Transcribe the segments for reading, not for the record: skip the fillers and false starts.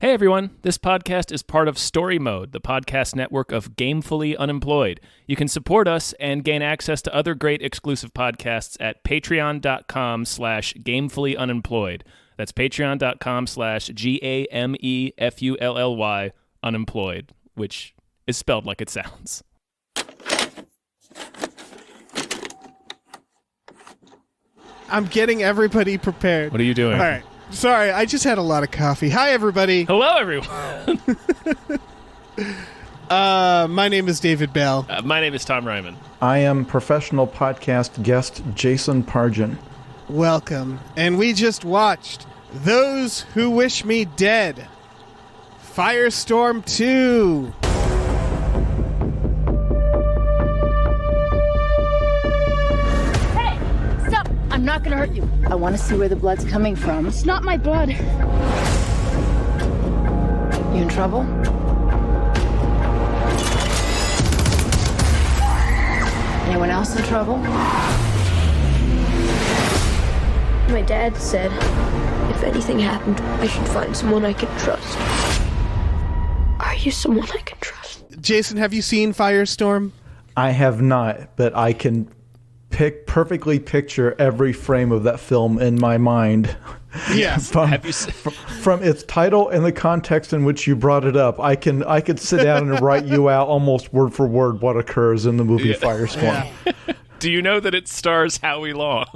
Hey everyone, this podcast is part of Story Mode, the podcast network of Gamefully Unemployed. You can support us and gain access to other great exclusive podcasts at patreon.com/gamefullyunemployed. That's patreon.com/GAMEFULLY unemployed, which is spelled like it sounds. I'm getting everybody prepared. What are you doing? All right. Sorry, I just had a lot of coffee. Hi, everybody. Hello, everyone. My name is David Bell. My name is Tom Ryman. I am professional podcast guest Jason Pargin. Welcome. And we just watched Those Who Wish Me Dead. Firestorm 2. I'm not gonna hurt you. I want to see where the blood's coming from. It's not my blood. You in trouble? Anyone else in trouble? My dad said if anything happened, I should find someone I can trust. Are you someone I can trust? Jason, have you seen Firestorm? I have not, but I can perfectly picture every frame of that film in my mind. Yes. From its title and the context in which you brought it up, I could sit down and write you out almost word for word what occurs in the movie Firestorm. Yeah. Do you know that it stars Howie Long?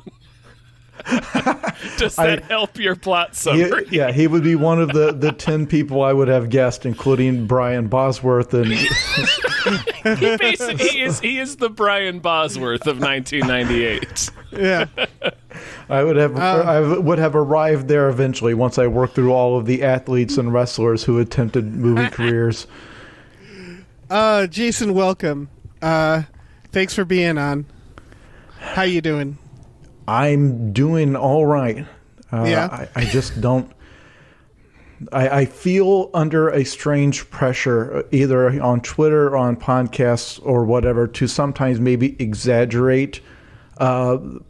Does that help your plot summary? He would be one of the 10 people I would have guessed, including Brian Bosworth. And he is the Brian Bosworth of 1998. Yeah. I would have arrived there eventually once I worked through all of the athletes and wrestlers who attempted movie careers. Jason, welcome. Thanks for being on. How you doing? I'm doing all right. Yeah. I just don't. I feel under a strange pressure, either on Twitter or on podcasts or whatever, to sometimes maybe exaggerate the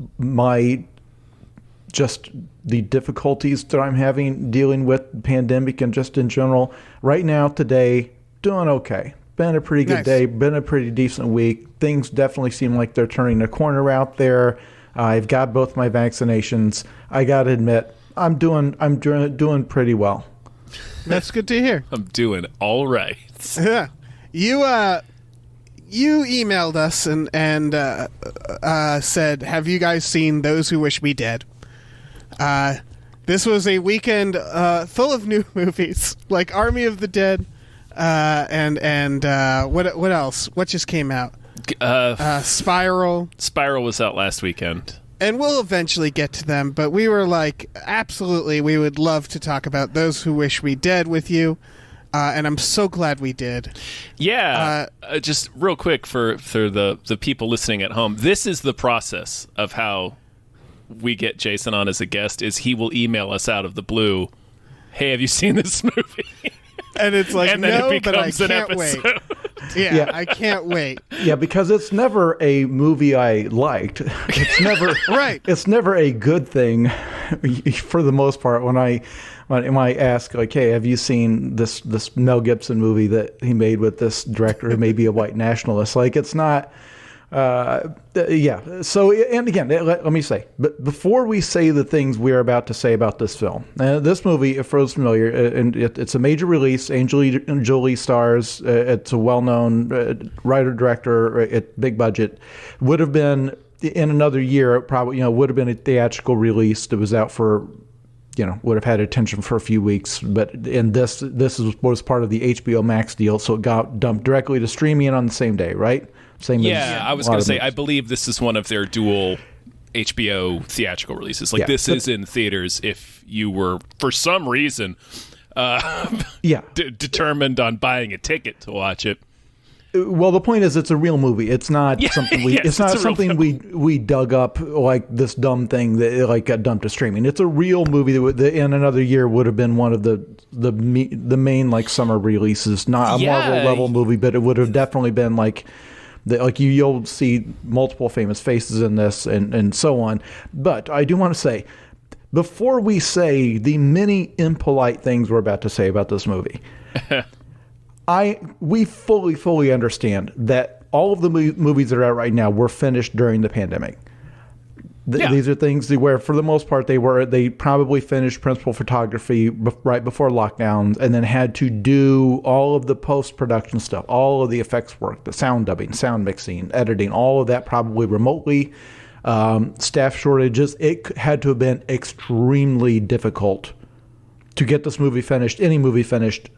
difficulties that I'm having dealing with the pandemic and just in general. Right now, today, doing okay. Been a pretty good day. Been a pretty decent week. Things definitely seem like they're turning a corner out there. I've got both my vaccinations. I got to admit, I'm doing pretty well. That's good to hear. I'm doing all right. Yeah. You emailed us and said, "Have you guys seen Those Who Wish Me Dead?" This was a weekend full of new movies, like Army of the Dead, and what else? What just came out? Spiral. Spiral was out last weekend. And we'll eventually get to them, but we were like, absolutely, we would love to talk about Those Who Wish Me Dead with you, and I'm so glad we did. Yeah, just real quick for the people listening at home, this is the process of how we get Jason on as a guest, is he will email us out of the blue, "Hey, have you seen this movie?" And it's like, and then no, it but I becomes an can't episode. wait. Yeah, I can't wait. Yeah, because it's never a movie I liked. It's never right. It's never a good thing, for the most part. When I ask, like, "Hey, have you seen this Mel Gibson movie that he made with this director who may be a white nationalist?" Like, it's not. Yeah. So, and again, let me say, but before we say the things we're about to say about this film, this movie, for those familiar, and it's a major release. Angelina Jolie stars. It's a well-known writer-director. Big budget. Would have been in another year. It probably would have been a theatrical release. It was out for. Would have had attention for a few weeks, but this was part of the HBO Max deal, so it got dumped directly to streaming on the same day, right? I was going to say, I believe this is one of their dual HBO theatrical releases. This is in theaters if you were, for some reason, determined on buying a ticket to watch it. Well, the point is, it's a real movie. It's not something we dug up like this dumb thing that got dumped to streaming. It's a real movie that in another year would have been one of the main summer releases. Not a Marvel level movie, but it would have definitely been you'll see multiple famous faces in this and so on. But I do want to say, before we say the many impolite things we're about to say about this movie, we fully understand that all of the movies that are out right now were finished during the pandemic. These are things where, for the most part, they probably finished principal photography right before lockdowns, and then had to do all of the post-production stuff, all of the effects work, the sound dubbing, sound mixing, editing, all of that probably remotely. Staff shortages. It had to have been extremely difficult to get this movie finished, any movie finished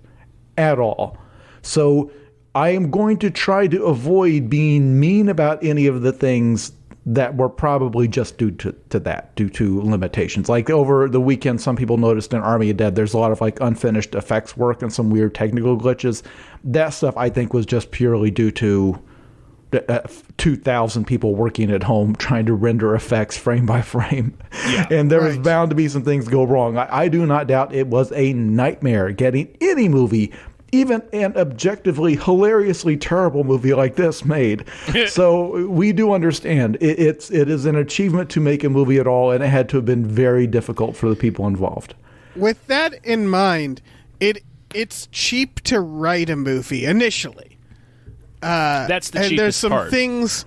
at all. So I am going to try to avoid being mean about any of the things that were probably just due to limitations. Like over the weekend, some people noticed in Army of Dead, there's a lot of like unfinished effects work and some weird technical glitches. That stuff I think was just purely due to 2,000 people working at home trying to render effects frame by frame. Yeah, and there was bound to be some things go wrong. I do not doubt it was a nightmare getting any movie, even an objectively hilariously terrible movie like this, made. So we do understand it is an achievement to make a movie at all, and it had to have been very difficult for the people involved. With that in mind, it's cheap to write a movie initially. That's the cheapest part. And there's some things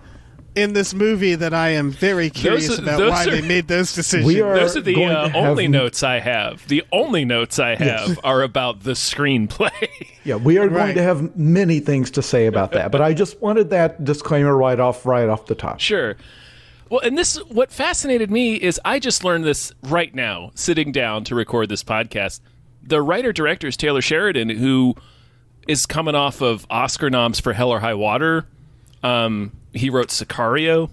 in this movie that I am very curious about why they made those decisions. Those are the only notes I have. The only notes I have are about the screenplay. Yeah, we are going to have many things to say about that, but I just wanted that disclaimer right off the top. Sure. Well, and what fascinated me is I just learned this right now, sitting down to record this podcast. The writer-director is Taylor Sheridan, who is coming off of Oscar noms for Hell or High Water. He wrote Sicario.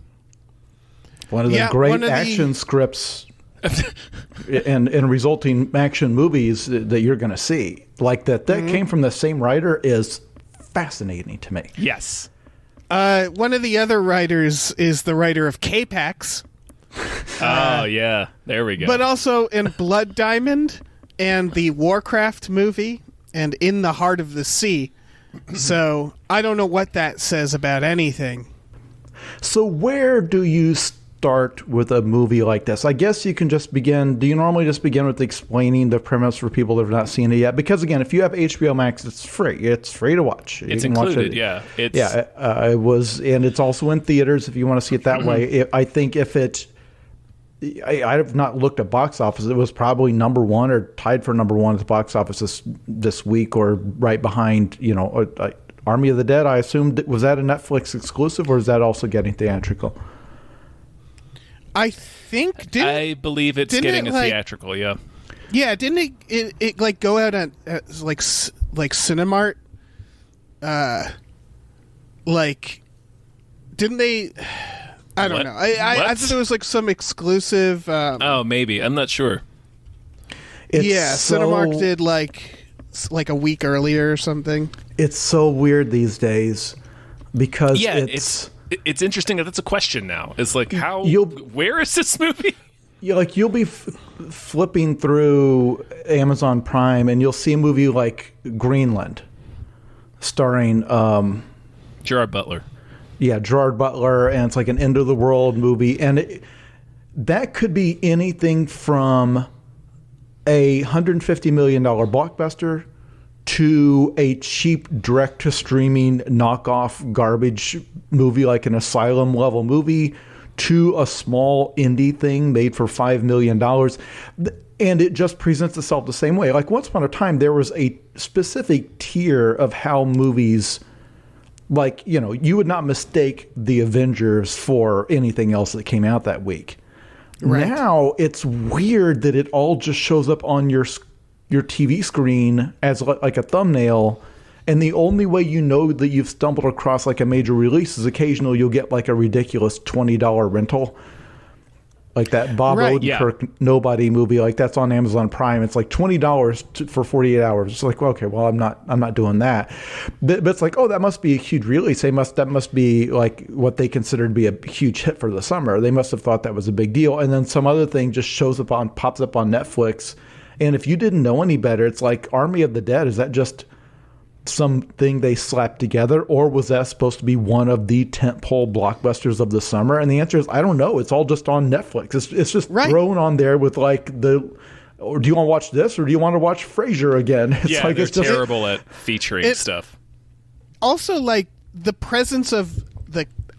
One of the great action scripts and resulting action movies that you're going to see. Like that came from the same writer is fascinating to me. Yes. One of the other writers is the writer of K-Pax. Oh, yeah. There we go. But also in Blood Diamond and the Warcraft movie and In the Heart of the Sea. So I don't know what that says about anything. So where do you start with a movie like this? I guess you can just begin. Do you normally just begin with explaining the premise for people that have not seen it yet? Because again, if you have HBO Max, it's free. It's free to watch. It's included. Watch it. Yeah. It was, and it's also in theaters if you want to see it that way. I think if it. I have not looked at box office. It was probably number one or tied for number one at the box office this week, or right behind, Army of the Dead. I assumed, was that a Netflix exclusive, or is that also getting theatrical? I think I believe it's getting a theatrical. Yeah. Yeah, didn't it like go out at like Cinemark? Didn't they? I don't know. I thought it was like some exclusive. Maybe. I'm not sure. Cinemark did like a week earlier or something. It's so weird these days because it's interesting that that's a question now. It's like where is this movie? You'll be flipping through Amazon Prime and you'll see a movie like Greenland, starring Gerard Butler. Yeah, Gerard Butler, and it's like an end of the world movie, and that could be anything from a $150 million blockbuster to a cheap direct-to-streaming knockoff garbage movie like an Asylum-level movie to a small indie thing made for $5 million. And it just presents itself the same way. Like once upon a time, there was a specific tier of how movies... you would not mistake The Avengers for anything else that came out that week. Right. Now, it's weird that it all just shows up on your TV screen as like a thumbnail, and the only way you know that you've stumbled across like a major release is occasionally you'll get like a ridiculous $20 rental. Like that Bob Odenkirk Nobody movie, like that's on Amazon Prime. It's like $20 for 48 hours. It's like, okay, well, I'm not doing that. But it's like, oh, that must be a huge release. That must be like what they consider to be a huge hit for the summer. They must have thought that was a big deal. And then some other thing just pops up on Netflix. And if you didn't know any better, it's like Army of the Dead. Is that just something they slapped together, or was that supposed to be one of the tentpole blockbusters of the summer? And the answer is, I don't know. It's all just on Netflix. It's just thrown on there with like or do you want to watch this, or do you want to watch Frasier again? It's like they're terrible at featuring stuff. Also, like, the presence of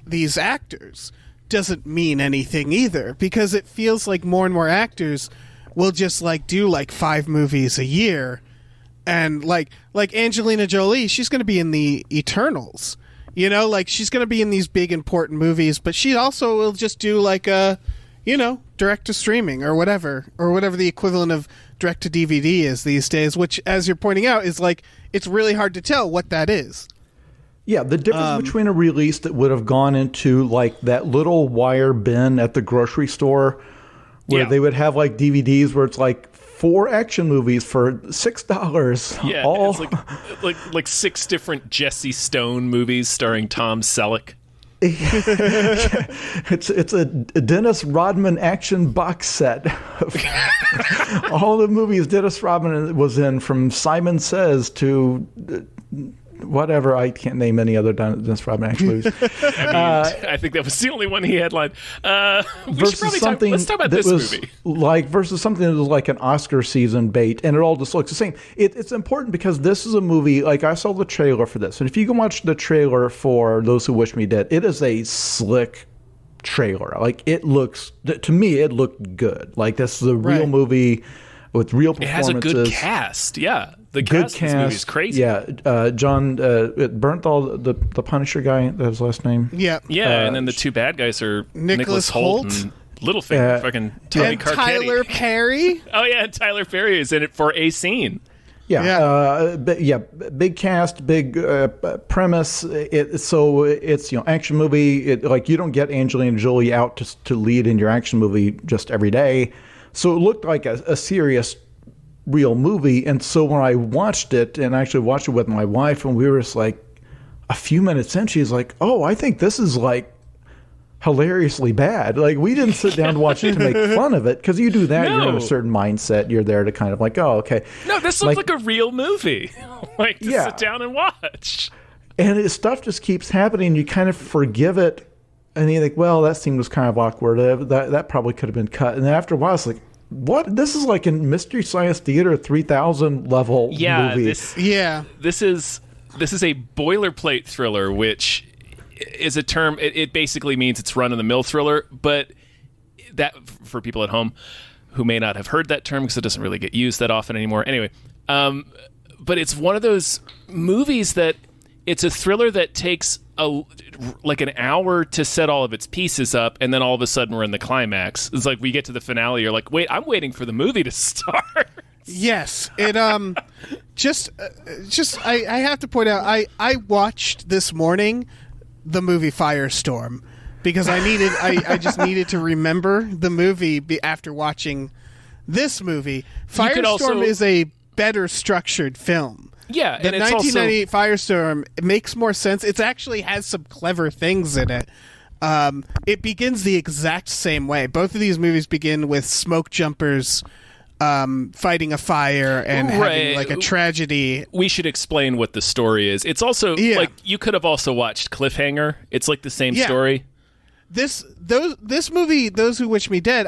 these actors doesn't mean anything either, because it feels like more and more actors will just like do like 5 movies a year. And like Angelina Jolie, she's going to be in the Eternals, you know, like she's going to be in these big important movies, but she also will just do like a, you know, direct to streaming or whatever the equivalent of direct to DVD is these days, which, as you're pointing out, is like, it's really hard to tell what that is. Yeah, the difference between a release that would have gone into like that little wire bin at the grocery store where they would have like DVDs where it's like 4 action movies for $6. Yeah, it's like 6 different Jesse Stone movies starring Tom Selleck. It's a Dennis Rodman action box set of all the movies Dennis Rodman was in, from Simon Says to whatever. I can't name any other Dennis Rodman action movies. I think that was the only one he headlined. Let's talk about this movie. Versus something that was like an Oscar season bait, and it all just looks the same. It's important because this is a movie, like I saw the trailer for this, and if you can watch the trailer for Those Who Wish Me Dead, it is a slick trailer. Like, it looks, to me, it looked good. Like, this is a real movie with real performances. It has a good cast, yeah. The cast of this movie is crazy. Yeah, John Bernthal, the Punisher guy, that's his last name. Yeah. Yeah, and then the 2 bad guys are Nicholas Hoult and Littlefinger, fucking Tony and Carcetti. Tyler Perry. Oh, yeah, and Tyler Perry is in it for a scene. Big cast, big premise. So it's, you know, action movie. Like, you don't get Angelina Jolie out to lead in your action movie just every day. So it looked like a serious, real movie. And so when I watched it, and I actually watched it with my wife, and we were just like, a few minutes in, she's like, "Oh, I think this is like hilariously bad." Like, we didn't sit down to watch it to make fun of it, because you do that, you're in a certain mindset. You're there to kind of like, oh, okay. No, this looks like a real movie. Like, to sit down and watch. And stuff just keeps happening. You kind of forgive it. And you think, well, that scene was kind of awkward. That probably could have been cut. And then after a while, it's like, what? This is like a Mystery Science Theater 3000 level movie. This is a boilerplate thriller, which is a term. It basically means it's run-of-the-mill thriller. But that, for people at home who may not have heard that term, because it doesn't really get used that often anymore. Anyway, but it's one of those movies that it's a thriller that takes like an hour to set all of its pieces up, and then all of a sudden we're in the climax. It's like we get to the finale, you're like, wait, I'm waiting for the movie to start. Yes, it I have to point out, I watched this morning the movie Firestorm because I just needed to remember the movie after watching this movie. Firestorm is a better structured film. Yeah, the 1998 Firestorm, it makes more sense. It actually has some clever things in it. It begins the exact same way. Both of these movies begin with smoke jumpers fighting a fire and having like a tragedy. We should explain what the story is. It's also like, you could have also watched Cliffhanger. It's like the same story. This movie, Those Who Wish Me Dead,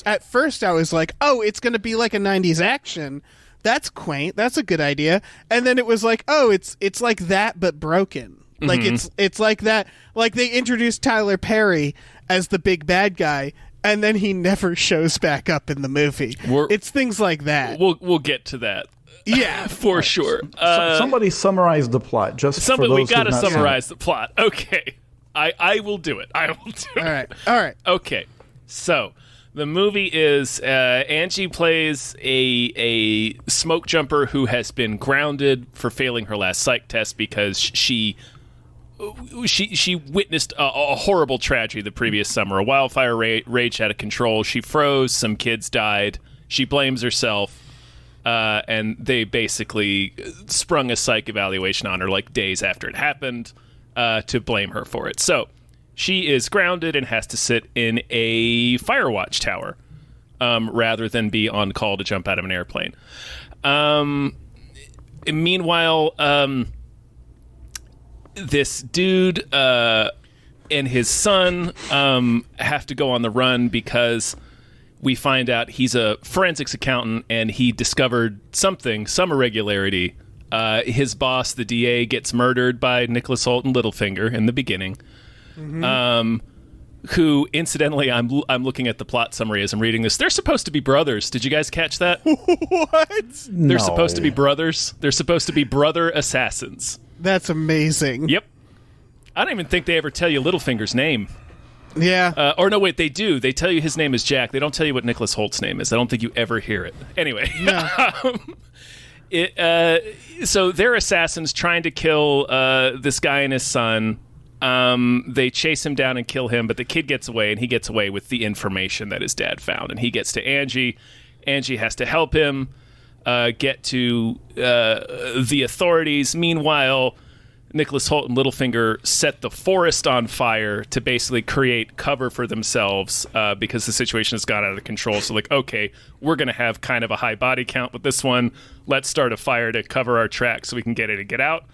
at first I was like, oh, it's going to be like a 90s action. That's quaint. That's a good idea. And then it was like, oh, it's like that but broken. Like it's like that. Like, they introduced Tyler Perry as the big bad guy, and then he never shows back up in the movie. It's things like that. We'll get to that. Yeah, for sure. Somebody summarize the plot. We got to summarize the plot. Okay, I will do it. All right. Okay, so the movie is Angie plays a smoke jumper who has been grounded for failing her last psych test because she witnessed a horrible tragedy the previous summer. A wildfire raged out of control. She froze. Some kids died. She blames herself, and they basically sprung a psych evaluation on her like days after it happened to blame her for it. So she is grounded and has to sit in a fire watch tower rather than be on call to jump out of an airplane. Meanwhile, this dude and his son have to go on the run because we find out he's a forensics accountant and he discovered some irregularity. His boss, the DA, gets murdered by Nicholas Hoult and Littlefinger in the beginning. Who, incidentally, I'm looking at the plot summary as I'm reading this. They're supposed to be brothers. Did you guys catch that? What? They're supposed to be brothers. They're supposed to be brother assassins. That's amazing. Yep. I don't even think they ever tell you Littlefinger's name. Yeah. Or no, wait, they do. They tell you his name is Jack. They don't tell you what Nicholas Holt's name is. I don't think you ever hear it. Anyway. No. So they're assassins trying to kill this guy and his son. They chase him down and kill him, but the kid gets away, and he gets away with the information that his dad found. And he gets to Angie. Angie has to help him get to the authorities. Meanwhile, Nicholas Hoult and Littlefinger set the forest on fire to basically create cover for themselves because the situation has gone out of control. So, like, okay, we're going to have kind of a high body count with this one. Let's start a fire to cover our tracks so we can get in and get out.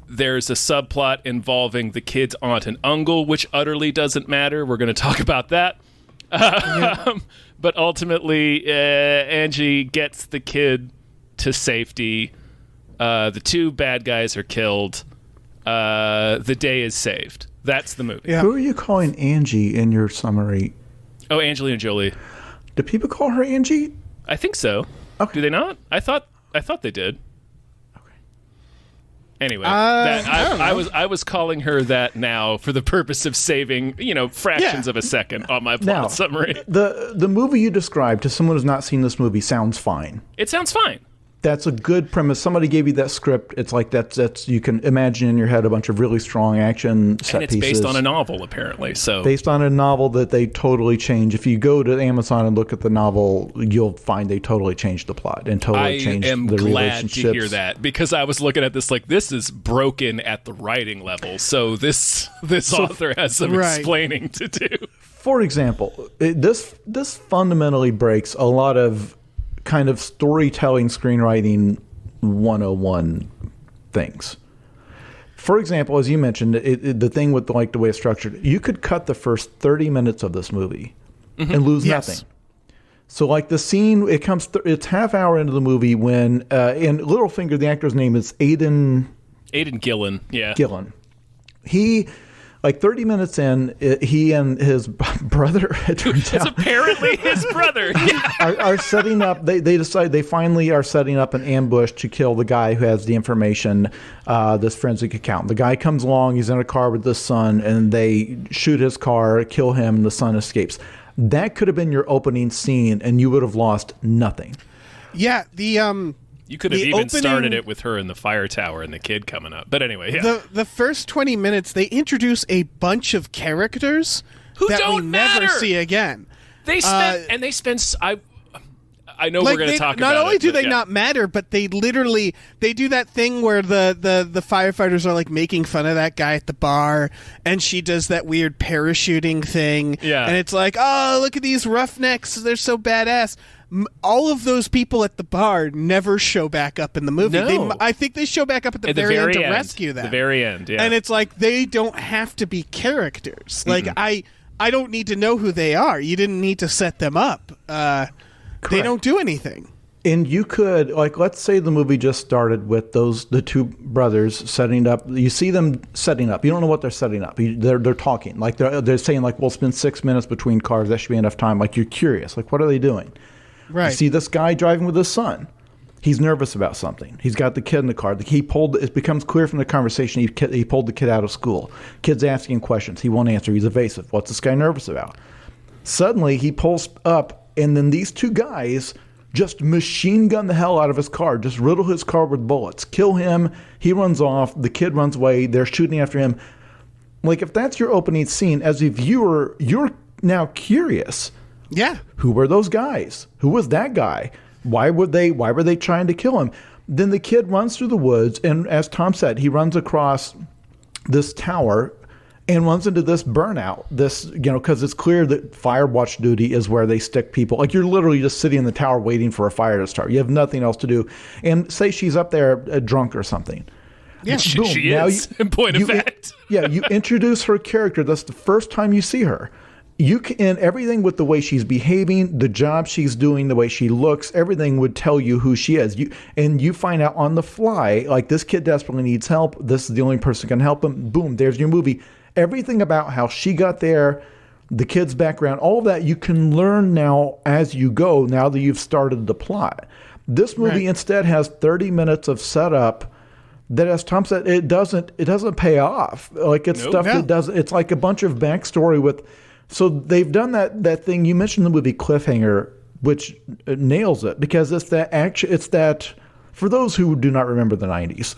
There's a subplot involving the kid's aunt and uncle, which utterly doesn't matter. We're going to talk about that. But ultimately, Angie gets the kid to safety. The two bad guys are killed. The day is saved. That's the movie. Yeah. Who are you calling Angie in your summary? Oh, Angelina Jolie. Do people call her Angie? I think so. Okay. Do they not? I thought they did. Anyway, I was calling her that now for the purpose of saving, fractions of a second on my plot summary. The movie you described to someone who's not seen this movie sounds fine. It sounds fine. That's a good premise. Somebody gave you that script. It's like that's you can imagine in your head a bunch of really strong action set and it's pieces. based on a novel, apparently. So based on a novel that they totally change. If you go to Amazon and look at the novel, you'll find they totally changed the plot and totally changed the relationships. I am glad to hear that because I was looking at this like this is broken at the writing level. So this author has some explaining to do. For example, this fundamentally breaks a lot of kind of storytelling, screenwriting 101 things. For example, as you mentioned, the thing with the way it's structured, you could cut the first 30 minutes of this movie and lose nothing. So like the scene, it's half hour into the movie when, and Littlefinger, the actor's name is Aidan Gillen. Yeah. Gillen. He, like 30 minutes in, he and his brother, it turns out, apparently his brother, are setting up. They decide they finally are setting up an ambush to kill the guy who has the information. This forensic accountant. The guy comes along. He's in a car with the son, and they shoot his car, kill him, and the son escapes. That could have been your opening scene, and you would have lost nothing. Yeah, you could have even started it with her in the fire tower and the kid coming up. But anyway, yeah. The first 20 minutes, they introduce a bunch of characters who that don't we never matter. see again. They spend. I know we're going to talk about it. Not only do they not matter, but they do that thing where the firefighters are like making fun of that guy at the bar, and she does that weird parachuting thing. Yeah. And it's like, oh, look at these roughnecks. They're so badass. All of those people at the bar never show back up in the movie. No. I think they show back up at the very end to rescue them. The very end, yeah. And it's like they don't have to be characters. Like I don't need to know who they are. You didn't need to set them up. They don't do anything. And you could, like, let's say the movie just started with the two brothers setting up. You see them setting up. You don't know what they're setting up. They're talking. Like, they're saying, like, we'll spend 6 minutes between cars. That should be enough time. Like, you're curious. Like, what are they doing? Right. You see this guy driving with his son. He's nervous about something. He's got the kid in the car. It becomes clear from the conversation he pulled the kid out of school. Kid's asking questions. He won't answer. He's evasive. What's this guy nervous about? Suddenly, he pulls up, and then these two guys just machine gun the hell out of his car, just riddle his car with bullets, kill him. He runs off. The kid runs away. They're shooting after him. Like, if that's your opening scene, as a viewer, you're now curious. Yeah. Who were those guys? Who was that guy? Why were they trying to kill him? Then the kid runs through the woods, and as Tom said, he runs across this tower and runs into this burnout. Because it's clear that fire watch duty is where they stick people. Like, you're literally just sitting in the tower waiting for a fire to start. You have nothing else to do. And say she's up there drunk or something. Yeah. Boom. She Now is, in point of fact. Yeah, you introduce her character. That's the first time you see her. You can, and everything with the way she's behaving, the job she's doing, the way she looks, everything would tell you who she is. You find out on the fly, like, this kid desperately needs help. This is the only person who can help him. Boom, there's your movie. Everything about how she got there, the kid's background, all of that you can learn now as you go, now that you've started the plot. This movie instead has 30 minutes of setup that, as Tom said, it doesn't pay off. Like, it's stuff that doesn't. It's like a bunch of backstory with. So they've done that thing you mentioned, the movie Cliffhanger, which nails it, because it's that action. It's that, for those who do not remember the 90s,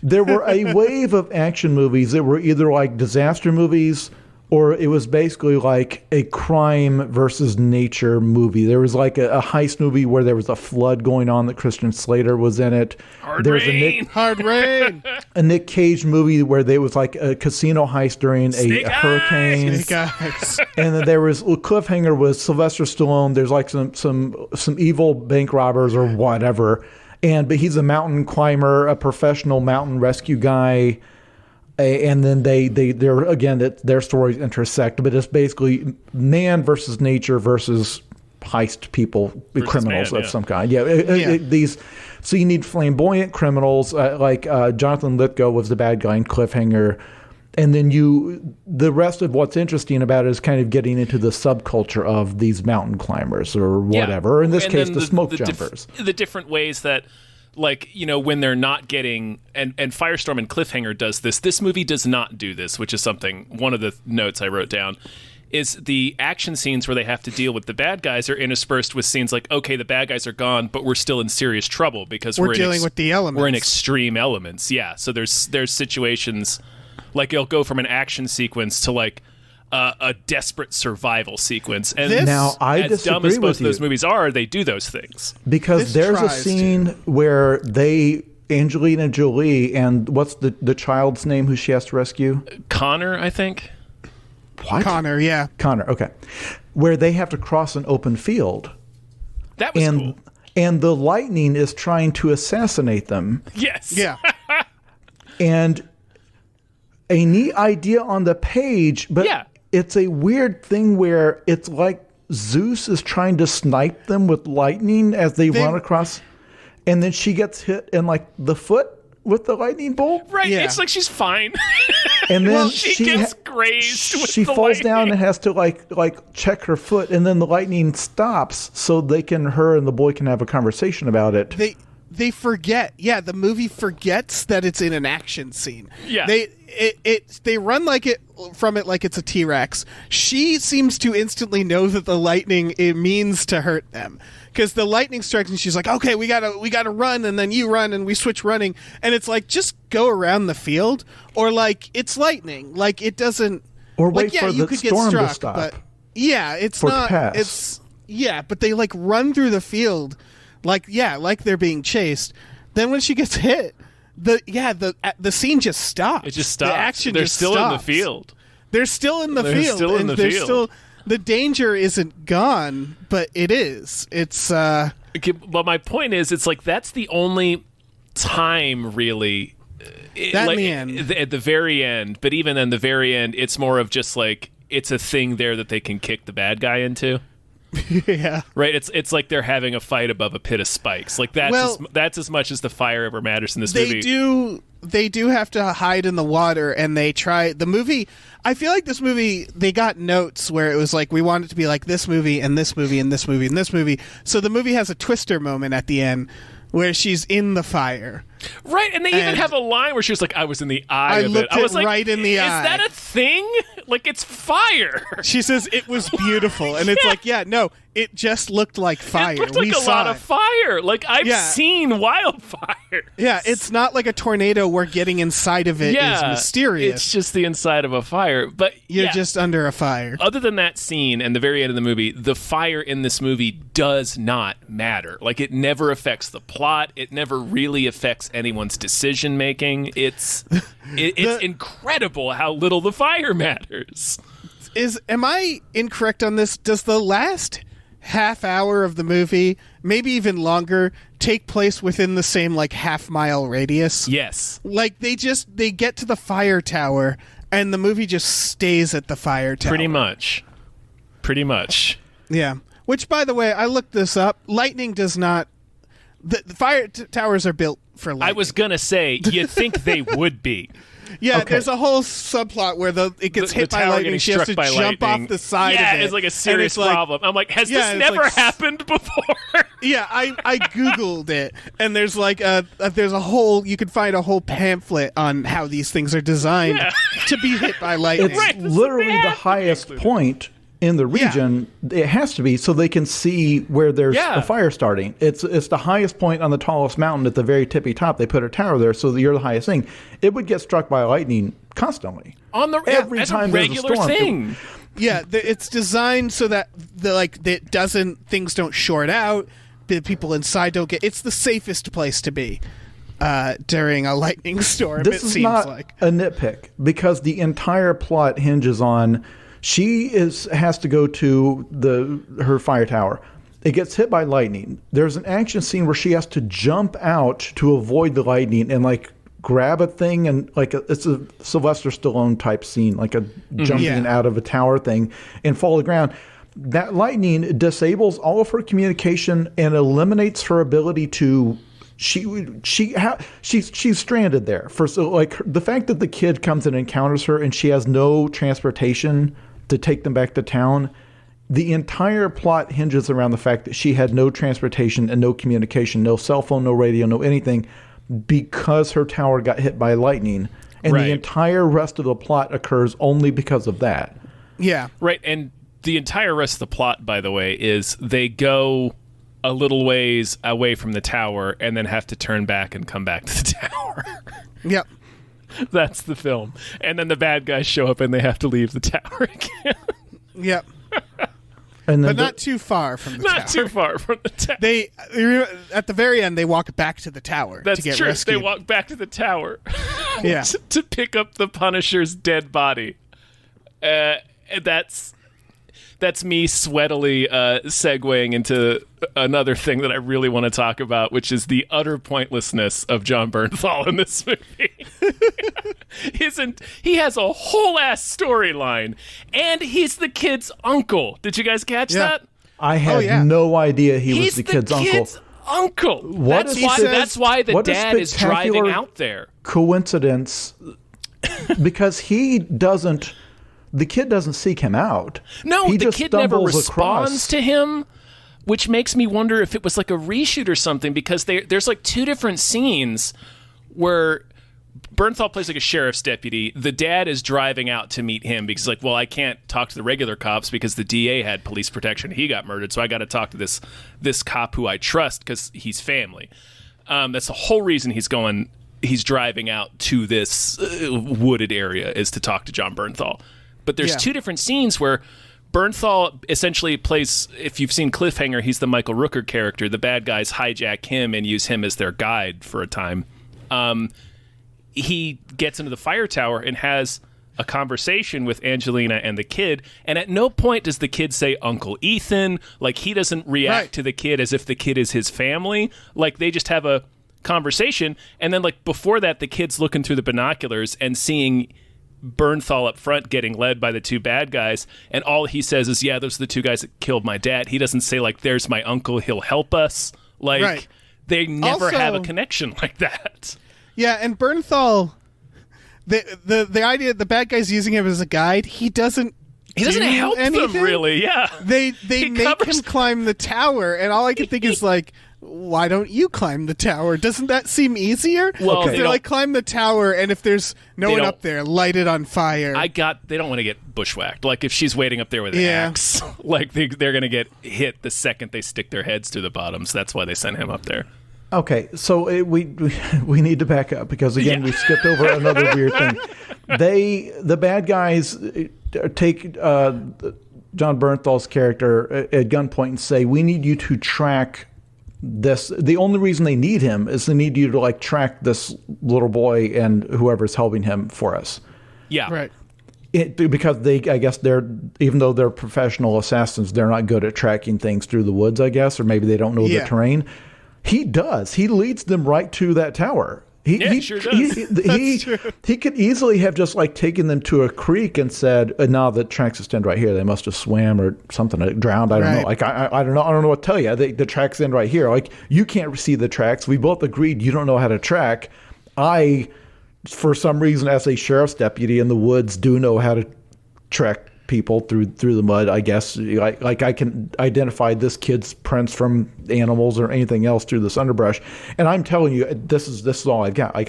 there were a wave of action movies that were either like disaster movies, or it was basically like a crime versus nature movie. There was like a heist movie where there was a flood going on that Christian Slater was in it. Hard Rain. A Nick Cage movie where there was like a casino heist during a hurricane. Snake Eyes. And then there was Cliffhanger with Sylvester Stallone. There's like some evil bank robbers or whatever. But he's a mountain climber, a professional mountain rescue guy. And then they're again, their stories intersect, but it's basically man versus nature versus heist people, versus criminals of some kind. So you need flamboyant criminals like Jonathan Lithgow was the bad guy in Cliffhanger, and then the rest of what's interesting about it is kind of getting into the subculture of these mountain climbers or whatever. Or in this case, the smoke jumpers. The different ways that, like, you know, when they're not getting, and Firestorm and Cliffhanger does this. This movie does not do this, which is something, one of the notes I wrote down, is the action scenes where they have to deal with the bad guys are interspersed with scenes like, okay, the bad guys are gone, but we're still in serious trouble because we're dealing with the elements. We're in extreme elements, yeah. So there's situations, like, it'll go from an action sequence to, like, a desperate survival sequence. And now, I as dumb as both of those movies are, they do those things. Because there's a scene where Angelina Jolie, and what's the child's name who she has to rescue? Connor, I think. What? Connor, yeah. Connor, okay. Where they have to cross an open field. That was cool. And the lightning is trying to assassinate them. Yes. Yeah. And a neat idea on the page, but it's a weird thing where it's like Zeus is trying to snipe them with lightning as they run across, and then she gets hit in like the foot with the lightning bolt. Right. Yeah. It's like she's fine. And then she gets grazed with she the falls lightning. down and has to like check her foot, and then the lightning stops so her and the boy can have a conversation about it. They forget. Yeah, the movie forgets that it's in an action scene. Yeah. They run like it's a T-Rex. She seems to instantly know that the lightning, it means to hurt them. Because the lightning strikes and she's like, okay, we gotta run, and then you run and we switch running. And it's like, just go around the field, or like, it's lightning. Like, it doesn't, or wait for the storm to stop. But yeah, it's for not, to pass. it's, yeah, but they like run through the field like they're being chased. Then when she gets hit, the scene just stops. It just stops. The action They're just still stops. in the field. They're still in the They're field. still in the field. Still, the danger isn't gone, but it is. It's Okay, but my point is, it's like, that's the only time really. That like, in the end. At the very end, but even in the very end, it's more of just like, it's a thing there that they can kick the bad guy into. Yeah. Right. It's like they're having a fight above a pit of spikes. Like, that's as much as the fire ever matters in this movie. They do have to hide in the water, and they try the movie. I feel like this movie, they got notes where it was like, we want it to be like this movie and this movie and this movie and this movie. So the movie has a twister moment at the end where she's in the fire. Right, and they even have a line where she was like, I was in the eye of it. I was like, right in the eye. Is that a thing? Like, it's fire. She says it was beautiful. And it's like, yeah, no, it just looked like fire. It looked like a lot of fire. Like, I've seen wildfire. Yeah, it's not like a tornado where getting inside of it is mysterious. It's just the inside of a fire. But you're just under a fire. Other than that scene and the very end of the movie, the fire in this movie does not matter. Like, it never affects the plot. It never really affects anyone's decision making. It's incredible how little the fire matters. Am I incorrect on this? Does the last half hour of the movie maybe even longer, take place within the same like half-mile radius. Yes. Like they get to the fire tower and the movie just stays at the fire tower. Pretty much. Yeah. Which, by the way, I looked this up. Lightning does not. The fire towers are built for lightning. I was gonna say you'd think they would be. Yeah, Okay. there's a whole subplot where it gets hit by lightning. She has to jump off the side of it. Yeah, it's like a serious problem. I'm like, has this never happened before? Yeah, I googled it, and there's like there's a whole, you can find a whole pamphlet on how these things are designed to be hit by lightning. It's literally the highest point in the region. It has to be so they can see where there's a fire starting. It's the highest point on the tallest mountain at the very tippy top. They put a tower there so that you're the highest thing. It would get struck by lightning constantly. Every time there's a storm. Thing. It's designed so that things don't short out. The people inside don't get. It's the safest place to be during a lightning storm. This is not a nitpick because the entire plot hinges on she has to go to her fire tower. It gets hit by lightning. There's an action scene where she has to jump out to avoid the lightning and like grab a thing, and like it's a Sylvester Stallone type scene, like a jumping out of a tower thing and fall to the ground. That lightning disables all of her communication and eliminates her ability to. She's stranded there. The fact that the kid comes and encounters her and she has no transportation to take them back to town. The entire plot hinges around the fact that she had no transportation and no communication, no cell phone, no radio, no anything, because her tower got hit by lightning. And the entire rest of the plot occurs only because of that. Yeah. Right. And the entire rest of the plot, by the way, is they go a little ways away from the tower and then have to turn back and come back to the tower. Yep. That's the film. And then the bad guys show up and they have to leave the tower again. Yep. And but not too far from the tower. Not too far from the tower. They at the very end they walk back to the tower That's to get true. rescued. They walk back to the tower. Yeah. to pick up the Punisher's dead body. That's me sweatily segueing into another thing that I really want to talk about, which is the utter pointlessness of John Bernthal in this movie. He has a whole ass storyline, and he's the kid's uncle. Did you guys catch that? I had no idea he was the kid's uncle. That's why the dad is driving out there. Coincidence, because the kid doesn't seek him out. No, the kid never responds across. to him, which makes me wonder if it was like a reshoot or something, because there's like two different scenes where Bernthal plays like a sheriff's deputy. The dad is driving out to meet him because like, well, I can't talk to the regular cops because the DA had police protection. He got murdered, so I got to talk to this cop who I trust because he's family. That's the whole reason he's driving out to this wooded area, is to talk to John Bernthal. But there's two different scenes where Bernthal essentially plays, if you've seen Cliffhanger, he's the Michael Rooker character. The bad guys hijack him and use him as their guide for a time. He gets into the fire tower and has a conversation with Angelina and the kid, and at no point does the kid say Uncle Ethan. Like, he doesn't react to the kid as if the kid is his family. Like, they just have a conversation, and then like before that, the kid's looking through the binoculars and seeing Bernthal up front getting led by the two bad guys, and all he says is, yeah, those are the two guys that killed my dad. He doesn't say like, there's my uncle, he'll help us. Like, they never have a connection like that. Yeah, and Bernthal, the idea the bad guy's using him as a guide, he doesn't help anything. them really. Yeah, they make him climb the tower, and all I can think is like, why don't you climb the tower? Doesn't that seem easier? Well, they're like, climb the tower, and if there's no one up there, light it on fire. They don't want to get bushwhacked. Like, if she's waiting up there with an axe, like they're going to get hit the second they stick their heads through the bottom. So that's why they sent him up there. Okay, so we need to back up because again we skipped over another weird thing. The bad guys take John Bernthal's character at gunpoint and say, "We need you to track this." The only reason they need him is they need you to like track this little boy and whoever's helping him for us. Yeah, right. because I guess even though they're professional assassins, they're not good at tracking things through the woods, I guess, or maybe they don't know the terrain. He does. He leads them right to that tower. He sure does. He could easily have just like taken them to a creek and said, "No, the tracks extend right here. They must have swam or something, drowned. I don't know. Like I don't know. I don't know what to tell you. The tracks end right here. Like you can't see the tracks. We both agreed you don't know how to track. For some reason, as a sheriff's deputy in the woods, do know how to track people through the mud. I guess like I can identify this kid's prints from animals or anything else through this underbrush. And I'm telling you, this is all I've got. Like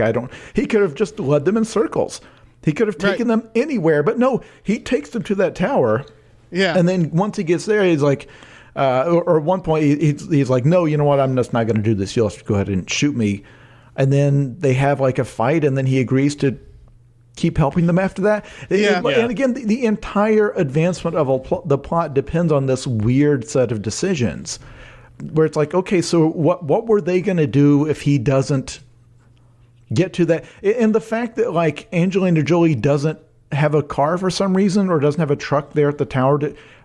he could have just led them in circles. He could have taken them anywhere, but no, he takes them to that tower. Yeah. And then once he gets there, he's like, or at one point he's like, no, you know what? I'm just not going to do this. You'll have to go ahead and shoot me. And then they have like a fight, and then he agrees to keep helping them after that. And again, the entire advancement of the plot depends on this weird set of decisions where it's like, okay, so what were they going to do if he doesn't get to that? And the fact that like Angelina Jolie doesn't have a car for some reason or doesn't have a truck there at the tower,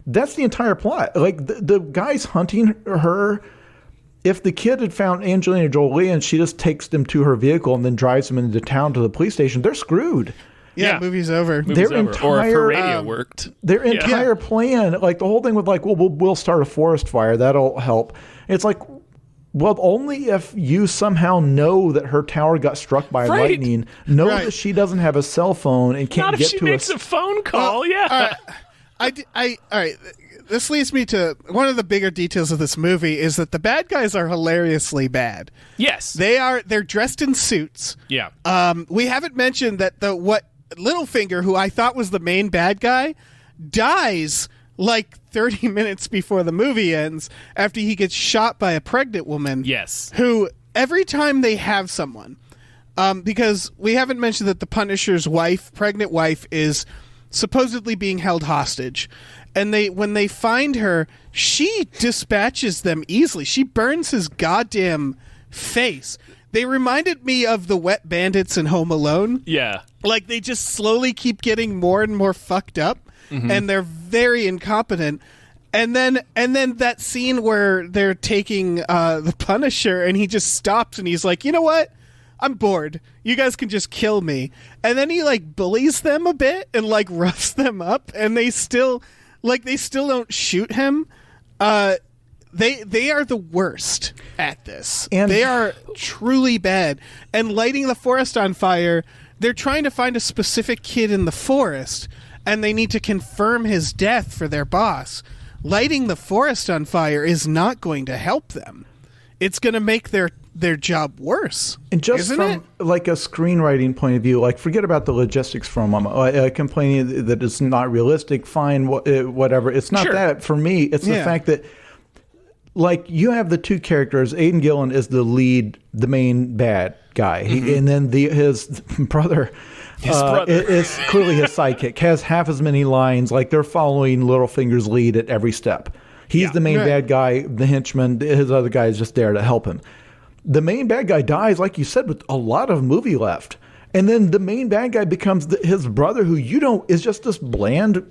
that's the entire plot. Like the guy's hunting her. If the kid had found Angelina Jolie and she just takes them to her vehicle and then drives them into town to the police station, they're screwed. Yeah, movie's over. Or if her radio worked. Their entire plan, like the whole thing with like, well, we'll start a forest fire. That'll help. It's like, well, only if you somehow know that her tower got struck by lightning, that she doesn't have a cell phone and can't get to us. Not if she makes a phone call, all right. This leads me to one of the bigger details of this movie is that the bad guys are hilariously bad. Yes. They're dressed in suits. Yeah. We haven't mentioned that Littlefinger, who I thought was the main bad guy, dies like 30 minutes before the movie ends after he gets shot by a pregnant woman. Yes. Who every time they have someone, because we haven't mentioned that the Punisher's pregnant wife is supposedly being held hostage. And when they find her, she dispatches them easily. She burns his goddamn face. They reminded me of the wet bandits in Home Alone. Yeah. Like they just slowly keep getting more and more fucked up, and they're very incompetent. And then that scene where they're taking the Punisher, and he just stops and he's like, you know what? I'm bored. You guys can just kill me. And then he like bullies them a bit and like roughs them up, and they still don't shoot him. They are the worst at this. And they are truly bad. And lighting the forest on fire, they're trying to find a specific kid in the forest, and they need to confirm his death for their boss. Lighting the forest on fire is not going to help them. It's going to make their job worse. And just from like a screenwriting point of view, like forget about the logistics for a moment. Complaining that it's not realistic, fine, whatever. It's not that for me. It's the fact that like you have the two characters. Aidan Gillen is the lead, the main bad guy, and then his brother. Is clearly his sidekick, has half as many lines. Like they're following Littlefinger's lead at every step. He's the main bad guy, the henchman. His other guy is just there to help him. The main bad guy dies, like you said, with a lot of movie left. And then the main bad guy becomes his brother, who is just this bland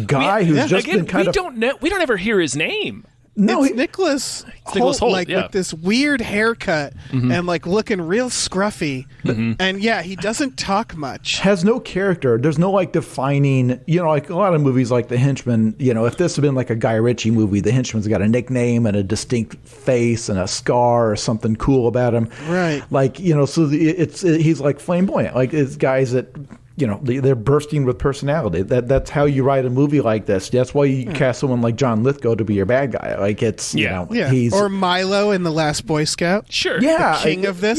guy who's just been kind of... We don't ever hear his name. No, it's Nicholas Hoult, with this weird haircut and like looking real scruffy. And he doesn't talk much. Has no character. There's no like defining, like a lot of movies like The Henchman, if this had been like a Guy Ritchie movie, The Henchman's got a nickname and a distinct face and a scar or something cool about him. Right. Like, so he's like flamboyant. Like it's guys that... they're bursting with personality. That's how you write a movie like this. That's why you cast someone like John Lithgow to be your bad guy. Like it's he's or Milo in The Last Boy Scout. Sure, the king of this.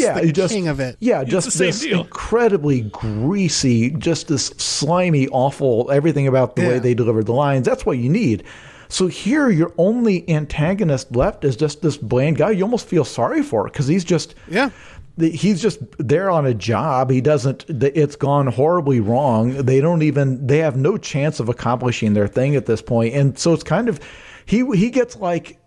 King of it. Yeah, just this incredibly greasy, just this slimy, awful. Everything about the way they delivered the lines. That's what you need. So here, your only antagonist left is just this bland guy. You almost feel sorry for because he's just he's just there on a job. He doesn't, it's gone horribly wrong. They have no chance of accomplishing their thing at this point. And so it's kind of, he gets like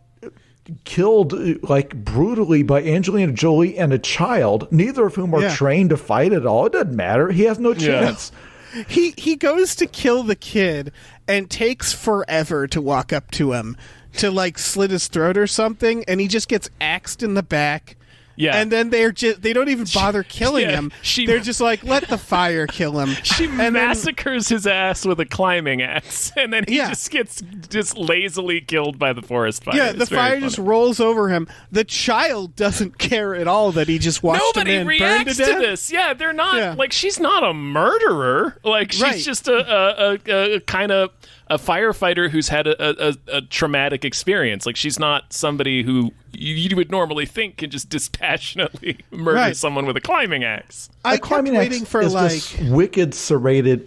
killed like brutally by Angelina Jolie and a child, neither of whom are trained to fight at all. It doesn't matter. He has no chance. he goes to kill the kid and takes forever to walk up to him to like slit his throat or something, and he just gets axed in the back. Yeah. And then they don't even bother killing him. They're just like, let the fire kill him. She massacres his ass with a climbing axe, and then he just gets lazily killed by the forest fire. Yeah, the fire just rolls over him. The child doesn't care at all that he just watched a man burn to reacts death. to this. Yeah, they're not like, she's not a murderer. Like, she's just a kind of a firefighter who's had a traumatic experience. Like, she's not somebody who you would normally think can just dispassionately murder someone with a climbing axe. I kept waiting for like this wicked serrated.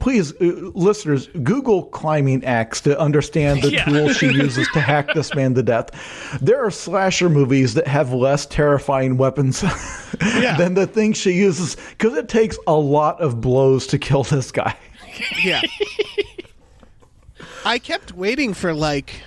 Please, listeners, Google climbing axe to understand the tool she uses to hack this man to death. There are slasher movies that have less terrifying weapons than the thing she uses, because it takes a lot of blows to kill this guy. Yeah. I kept waiting for like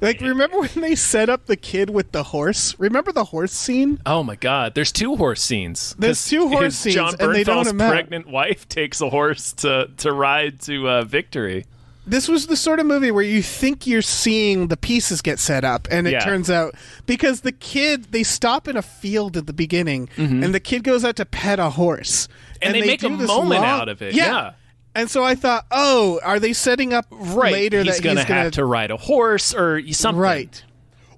remember when they set up the kid with the horse? Remember the horse scene? Oh my God! There's 2 horse scenes. There's 2 horse scenes, John and they don't Bernthal's pregnant wife takes a horse to ride to victory. This was the sort of movie where you think you're seeing the pieces get set up, and it turns out, because the kid, they stop in a field at the beginning, and the kid goes out to pet a horse, and they make a moment out of it. Yeah. And so I thought, oh, are they setting up later that he's going to have to ride a horse or something? Right.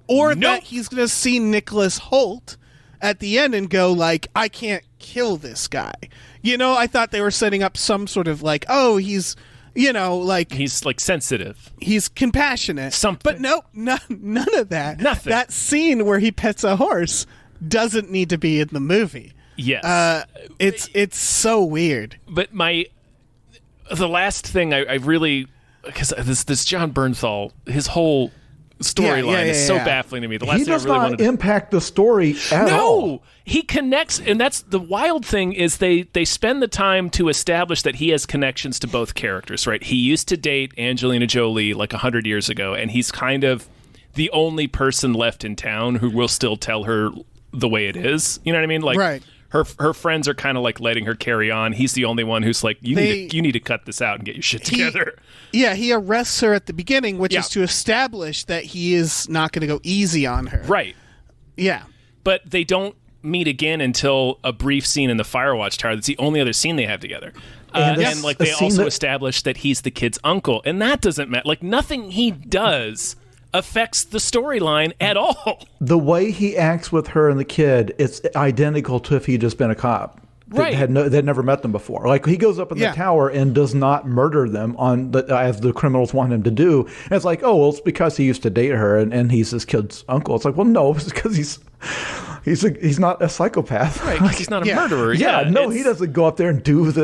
Or that he's going to see Nicholas Hoult at the end and go like, I can't kill this guy. You know, I thought they were setting up some sort of like, oh, he's, you know, like... He's like sensitive. He's compassionate. Something. But no, none of that. Nothing. That scene where he pets a horse doesn't need to be in the movie. Yes. It's so weird. But the last thing I really, because this John Bernthal, his whole storyline is so baffling to me. The last he thing does I really not wanted to impact the story at all. No, he connects, and that's the wild thing is they spend the time to establish that he has connections to both characters. Right? He used to date Angelina Jolie like 100 years ago, and he's kind of the only person left in town who will still tell her the way it is. You know what I mean? Like, right. Her friends are kind of like letting her carry on. He's the only one who's like, you need to cut this out and get your shit together. He arrests her at the beginning, which is to establish that he is not going to go easy on her. Right. Yeah. But they don't meet again until a brief scene in the Firewatch Tower. That's the only other scene they have together. And like they also establish that he's the kid's uncle, and that doesn't matter. Like, nothing he does affects the storyline at all. The way he acts with her and the kid, it's identical to if he'd just been a cop. Right. They'd never met them before. Like, he goes up in the tower and does not murder them as the criminals want him to do. And it's like, oh, well, it's because he used to date her and he's his kid's uncle. It's like, well, no, it's because he's not a psychopath. Right, because he's not a murderer. He doesn't go up there and do he's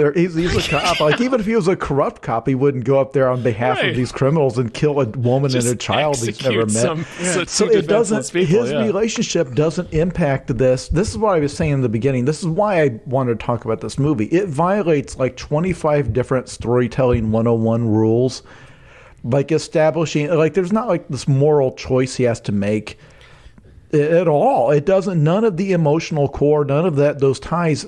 a cop. Like, even if he was a corrupt cop, he wouldn't go up there on behalf of these criminals and kill a woman and a child he's never met. So it doesn't. His relationship doesn't impact this. This is what I was saying in the beginning. This is why I wanted to talk about this movie. It violates like 25 different storytelling 101 rules, like establishing like there's not like this moral choice he has to make at all. It doesn't. None of the emotional core, none of those ties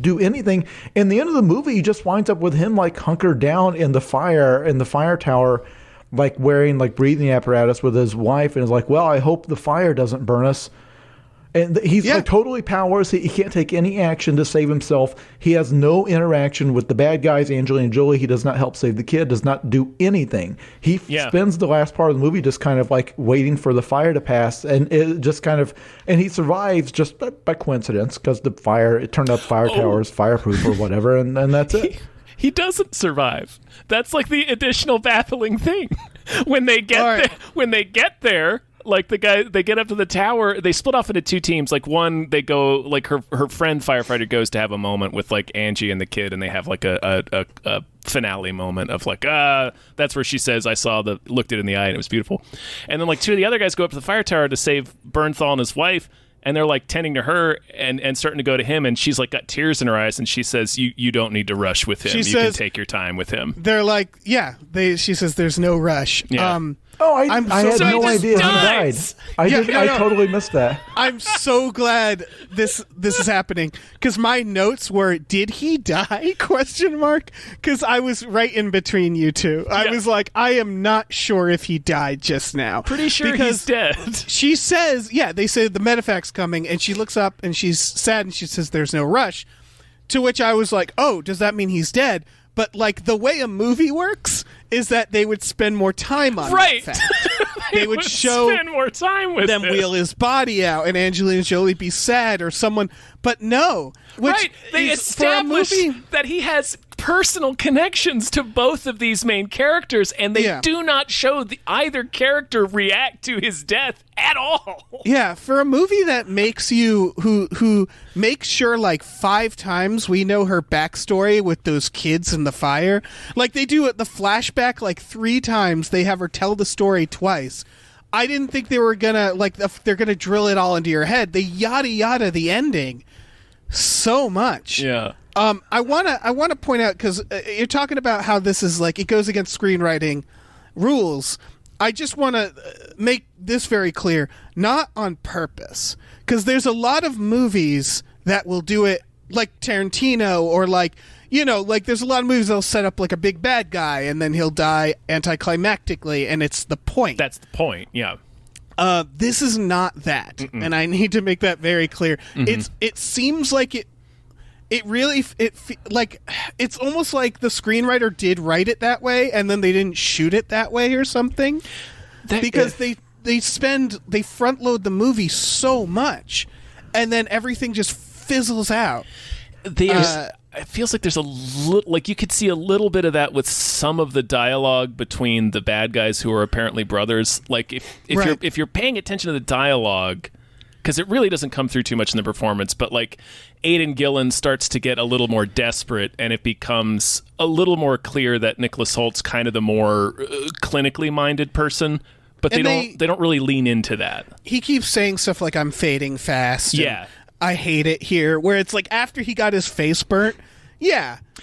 do anything. In the end of the movie, he just winds up with him like hunkered down in the fire tower, like wearing like breathing apparatus with his wife, and is like, well, I hope the fire doesn't burn us. And he's like totally powerless. He can't take any action to save himself. He has no interaction with the bad guys, Angelina Jolie. He does not help save the kid, does not do anything. He spends the last part of the movie just kind of like waiting for the fire to pass. And it just kind of, and he survives just by coincidence because it turned out fire tower is fireproof or whatever. And that's it. He doesn't survive. That's like the additional baffling thing. When they get there, like they get up to the tower, they split off into 2 teams. Like one, they go like her friend firefighter goes to have a moment with like Angie and the kid, and they have like a finale moment of like that's where she says, I looked it in the eye and it was beautiful. And then like 2 of the other guys go up to the fire tower to save Bernthal and his wife, and they're like tending to her and starting to go to him, and she's like got tears in her eyes, and she says, you don't need to rush with him. You can take your time with him. They're like, she says there's no rush. Oh, I had no idea he died. I totally missed that. I'm so glad this is happening because my notes were, "Did he die?" ? Because I was right in between you two. I was like, I am not sure if he died just now. Pretty sure he's dead. She says, they say the medevac's coming, and she looks up and she's sad and she says, "There's no rush." To which I was like, "Oh, does that mean he's dead?" But like the way a movie works is that they would spend more time on that fact. They would spend more time with them wheel his body out and Angelina Jolie be sad or someone, but no. They establish that he has personal connections to both of these main characters, and they do not show either character react to his death at all. Yeah, for a movie that makes you who makes sure like 5 times we know her backstory with those kids in the fire. Like they do the flashback like 3 times. They have her tell the story twice. I didn't think they were gonna they're gonna drill it all into your head. They yada the ending so much. Yeah. I wanna point out because you're talking about how this is like it goes against screenwriting rules. I just want to make this very clear, not on purpose, because there's a lot of movies that will do it, like Tarantino, or like there's a lot of movies that'll set up like a big bad guy and then he'll die anticlimactically, and it's the point. That's the point. Yeah. This is not that, and I need to make that very clear. Mm-hmm. It seems like it's almost like the screenwriter did write it that way and then they didn't shoot it that way or something, because they front load the movie so much and then everything just fizzles out. It feels like there's you could see a little bit of that with some of the dialogue between the bad guys who are apparently brothers. Like if you're paying attention to the dialogue, because it really doesn't come through too much in the performance, but like Aidan Gillen starts to get a little more desperate, and it becomes a little more clear that Nicholas Holt's kind of the more clinically minded person, but they don't really lean into that. He keeps saying stuff like, "I'm fading fast." Yeah. I hate it here, where it's like after he got his face burnt, he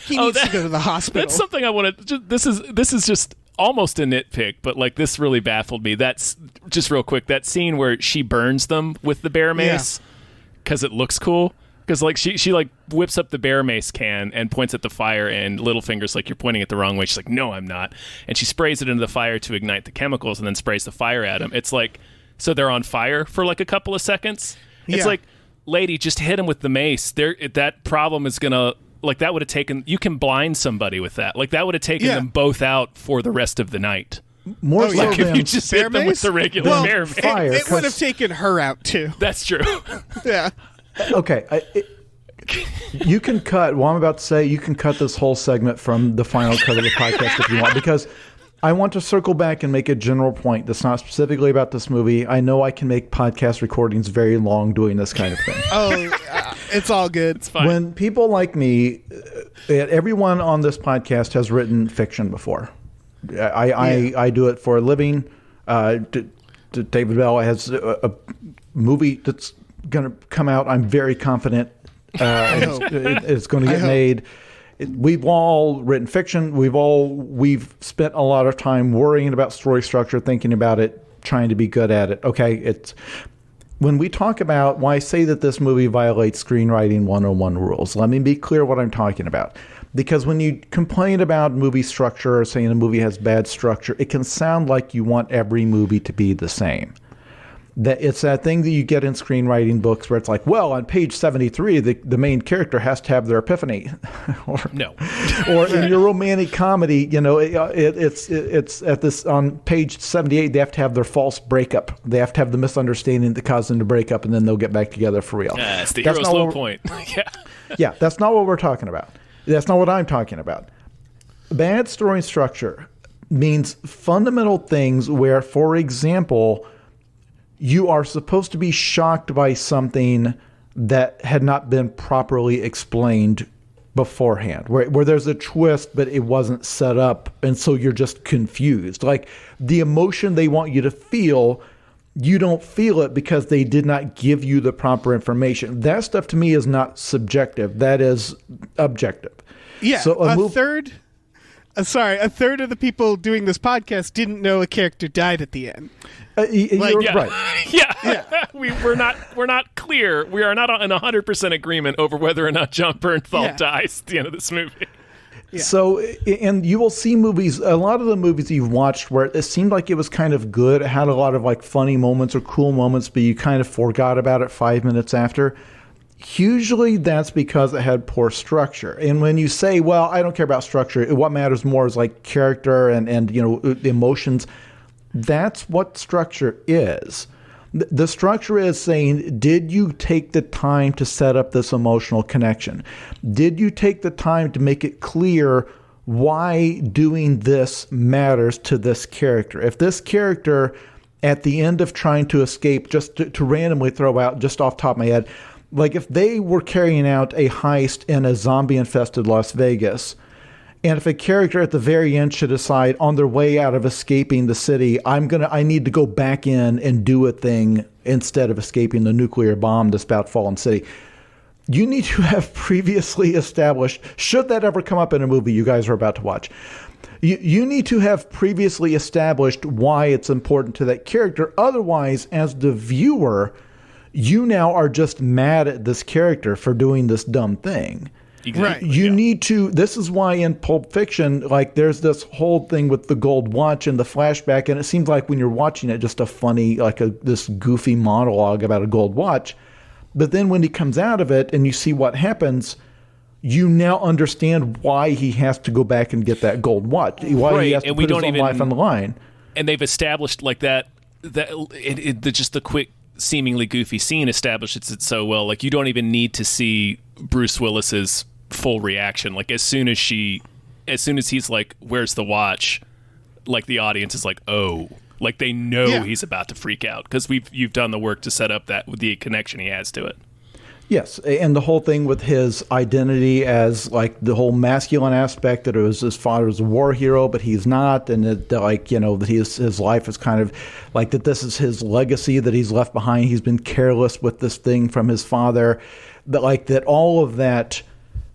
needs to go to the hospital. That's something I want to. This is just almost a nitpick, but like this really baffled me. That's just real quick. That scene where she burns them with the bear mace because it looks cool. Because like she like whips up the bear mace can and points at the fire, and Littlefinger's like, "You're pointing it the wrong way." She's like, "No, I'm not." And she sprays it into the fire to ignite the chemicals, and then sprays the fire at him. It's like, so they're on fire for like a couple of seconds. It's like, lady, just hit him with the mace. That problem is gonna, like, that would have taken, you can blind somebody with that. Like, that would have taken them both out for the rest of the night. More so like than if you just hit them with the regular bear mace. Fire, it would have taken her out too. That's true. Yeah. Okay. You can cut, what I'm about to say, you can cut this whole segment from the final cut of the podcast if you want, because I want to circle back and make a general point that's not specifically about this movie. I know I can make podcast recordings very long doing this kind of thing. It's all good. It's fine. When people like me, everyone on this podcast has written fiction before. I do it for a living. David Bell has a movie that's going to come out. I'm very confident it's going to get made. We've all written fiction. We've spent a lot of time worrying about story structure, thinking about it, trying to be good at it. Okay, when we talk about why I say that this movie violates screenwriting 101 rules, let me be clear what I'm talking about. Because when you complain about movie structure or saying a movie has bad structure, it can sound like you want every movie to be the same. That it's that thing that you get in screenwriting books where it's like, well, on page 73, the main character has to have their epiphany. Or in your romantic comedy, it's at this on page 78, they have to have their false breakup. They have to have the misunderstanding that caused them to break up, and then they'll get back together for real. It's the hero's low point. Yeah, that's not what we're talking about. That's not what I'm talking about. Bad story structure means fundamental things where, for example, you are supposed to be shocked by something that had not been properly explained beforehand, where there's a twist, but it wasn't set up, and so you're just confused. Like the emotion they want you to feel, you don't feel it because they did not give you the proper information. That stuff to me is not subjective. That is objective. Yeah, so sorry, a third of the people doing this podcast didn't know a character died at the end. You're Yeah. right. Yeah. we're not clear. We are not in 100% agreement over whether or not John Bernthal dies at the end of this movie. Yeah. So, and you will see movies, a lot of the movies you've watched where it seemed like it was kind of good, it had a lot of like funny moments or cool moments, but you kind of forgot about it 5 minutes after. Usually that's because it had poor structure. And when you say, well, I don't care about structure, what matters more is like character and you know, emotions, that's what structure is. The structure is saying, did you take the time to set up this emotional connection? Did you take the time to make it clear why doing this matters to this character? If this character, at the end of trying to escape, just to randomly throw out, just off the top of my head, like if they were carrying out a heist in a zombie-infested Las Vegas, and if a character at the very end should decide on their way out of escaping the city, I need to go back in and do a thing instead of escaping the nuclear bomb that's about to fall in the city. You need to have previously established, should that ever come up in a movie you guys are about to watch, you need to have previously established why it's important to that character. Otherwise, as the viewer, you now are just mad at this character for doing this dumb thing. Exactly. Right. You need to, this is why in Pulp Fiction, like there's this whole thing with the gold watch and the flashback, and it seems like when you're watching it, just a funny, like this goofy monologue about a gold watch. But then when he comes out of it and you see what happens, you now understand why he has to go back and get that gold watch, why he has to put his own life on the line. And they've established like that just the quick, seemingly goofy scene establishes it so well. Like you don't even need to see Bruce Willis's full reaction. Like as soon as he's like, where's the watch, like the audience is like, oh, like they know he's about to freak out because you've done the work to set up that with the connection he has to it. Yes, and the whole thing with his identity as like the whole masculine aspect, that it was his father was a war hero, but he's not, and that like, you know, that his life is kind of like that this is his legacy that he's left behind. He's been careless with this thing from his father, that like that all of that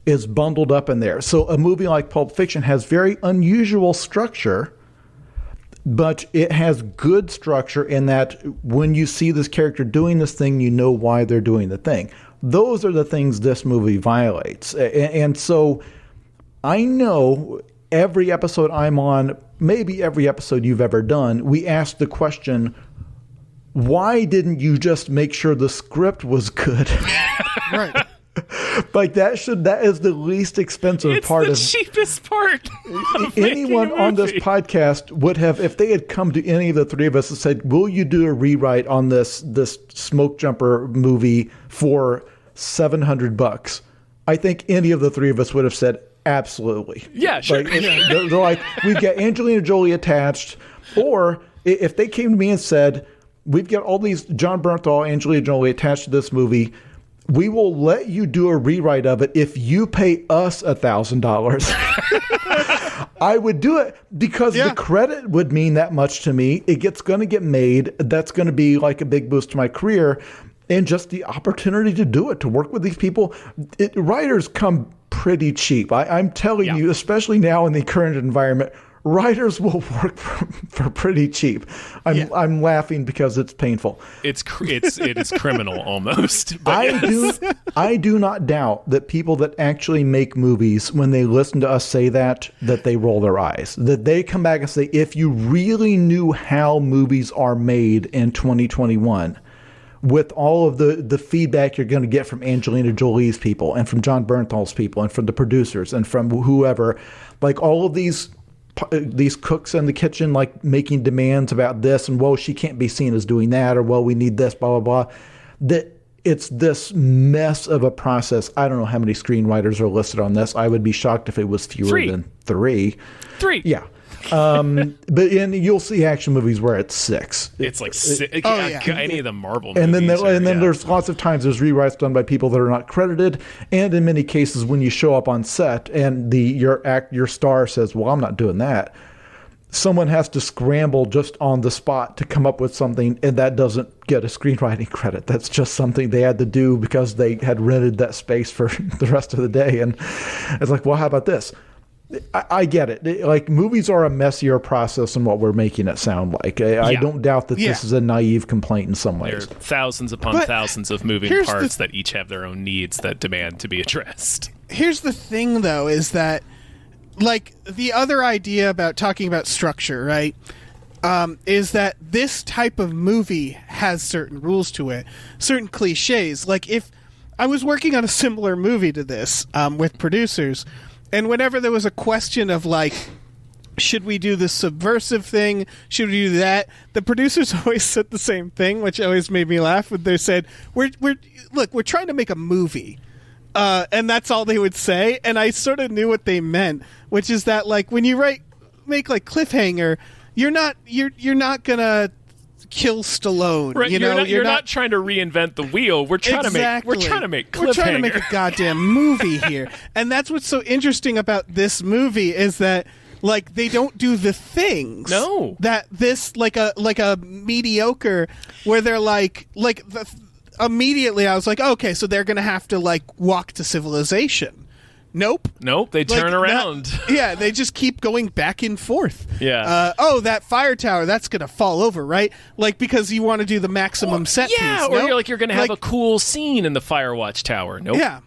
is bundled up in there. So a movie like Pulp Fiction has very unusual structure, but it has good structure in that when you see this character doing this thing, you know why they're doing the thing. Those are the things this movie violates. And so I know every episode I'm on, maybe every episode you've ever done, we ask the question, why didn't you just make sure the script was good? Right. Like that is the least expensive part of It's the cheapest part. anyone on this podcast would have, if they had come to any of the three of us and said, will you do a rewrite on this smoke jumper movie for $700? I think any of the three of us would have said absolutely. Yeah, sure. Like, they're like, we've got Angelina Jolie attached. Or if they came to me and said, we've got all these John Bernthal, Angelina Jolie attached to this movie, we will let you do a rewrite of it if you pay us $1,000. I would do it because the credit would mean that much to me. It's going to get made. That's going to be like a big boost to my career. And just the opportunity to do it, to work with these people. Writers come pretty cheap. I'm telling you, especially now in the current environment, writers will work for pretty cheap. I'm laughing because it's painful. It is criminal almost. But I do not doubt that people that actually make movies, when they listen to us say that they roll their eyes. That they come back and say, if you really knew how movies are made in 2021, with all of the feedback you're going to get from Angelina Jolie's people and from John Bernthal's people and from the producers and from whoever, like all of these cooks in the kitchen, like making demands about this and, whoa, she can't be seen as doing that, or, well, we need this, blah, blah, blah. That it's this mess of a process. I don't know how many screenwriters are listed on this. I would be shocked if it was fewer than three. Yeah. But you'll see action movies where it's 6. It's like 6. Any of the Marvel and movies. Then there's lots of times there's rewrites done by people that are not credited, and in many cases when you show up on set and your star says, well, I'm not doing that, someone has to scramble just on the spot to come up with something, and that doesn't get a screenwriting credit. That's just something they had to do because they had rented that space for the rest of the day. And it's like, well, how about this? I get it. Like, movies are a messier process than what we're making it sound like. I don't doubt that this is a naive complaint in some ways. There are thousands upon thousands of moving parts that each have their own needs that demand to be addressed. Here's the thing, though, is that, like, the other idea about talking about structure, right, is that this type of movie has certain rules to it, certain cliches. Like, if I was working on a similar movie to this with producers, and whenever there was a question of, like, should we do this subversive thing? Should we do that? The producers always said the same thing, which always made me laugh. When they said, we're trying to make a movie. And that's all they would say. And I sort of knew what they meant, which is that, like, when you make like Cliffhanger, you're not gonna kill Stallone. Right, you know, you're not trying to reinvent the wheel. We're trying to make Cliffhanger. We're trying to make a goddamn movie here. And that's what's so interesting about this movie is that, like, they don't do the things. No. That this, like a mediocre, where they're immediately I was like, okay, so they're gonna have to, like, walk to civilization. Nope. They turn around. They just keep going back and forth. Yeah. That fire tower, that's going to fall over, right? Like, because you want to do the maximum set piece. Yeah, or you're going to have a cool scene in the Firewatch Tower. Nope. Yeah.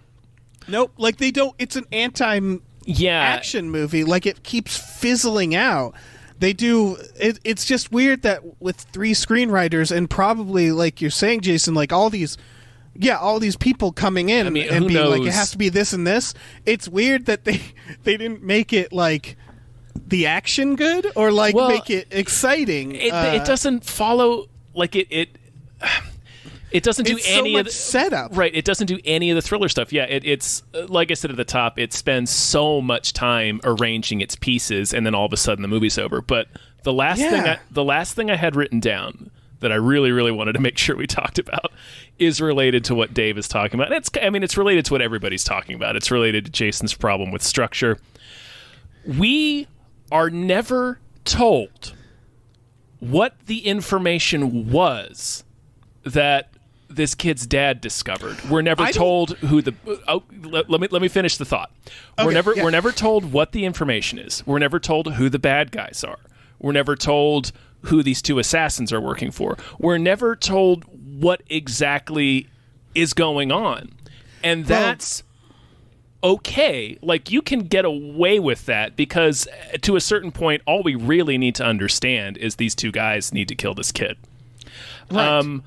Nope. Like, they don't, it's an action movie. Like, it keeps fizzling out. They do, it's just weird that with 3 screenwriters and probably, like you're saying, Jason, like, all these people coming in and being knows? like, it has to be this and this. It's weird that they didn't make it, like, the action good or, like, make it exciting. It doesn't follow, like, it doesn't do any of the setup. Right, it doesn't do any of the thriller stuff. Yeah, it's like I said at the top, it spends so much time arranging its pieces and then all of a sudden the movie's over. But the last thing I had written down that I really, really wanted to make sure we talked about is related to what Dave is talking about. It's related to what everybody's talking about. It's related to Jason's problem with structure. We are never told what the information was that this kid's dad discovered. We're never told who the... let me finish the thought. We're never told what the information is. We're never told who the bad guys are. We're never told who these 2 assassins are working for. We're never told what exactly is going on. And that's okay. Like, you can get away with that because to a certain point, all we really need to understand is these 2 guys need to kill this kid. Right.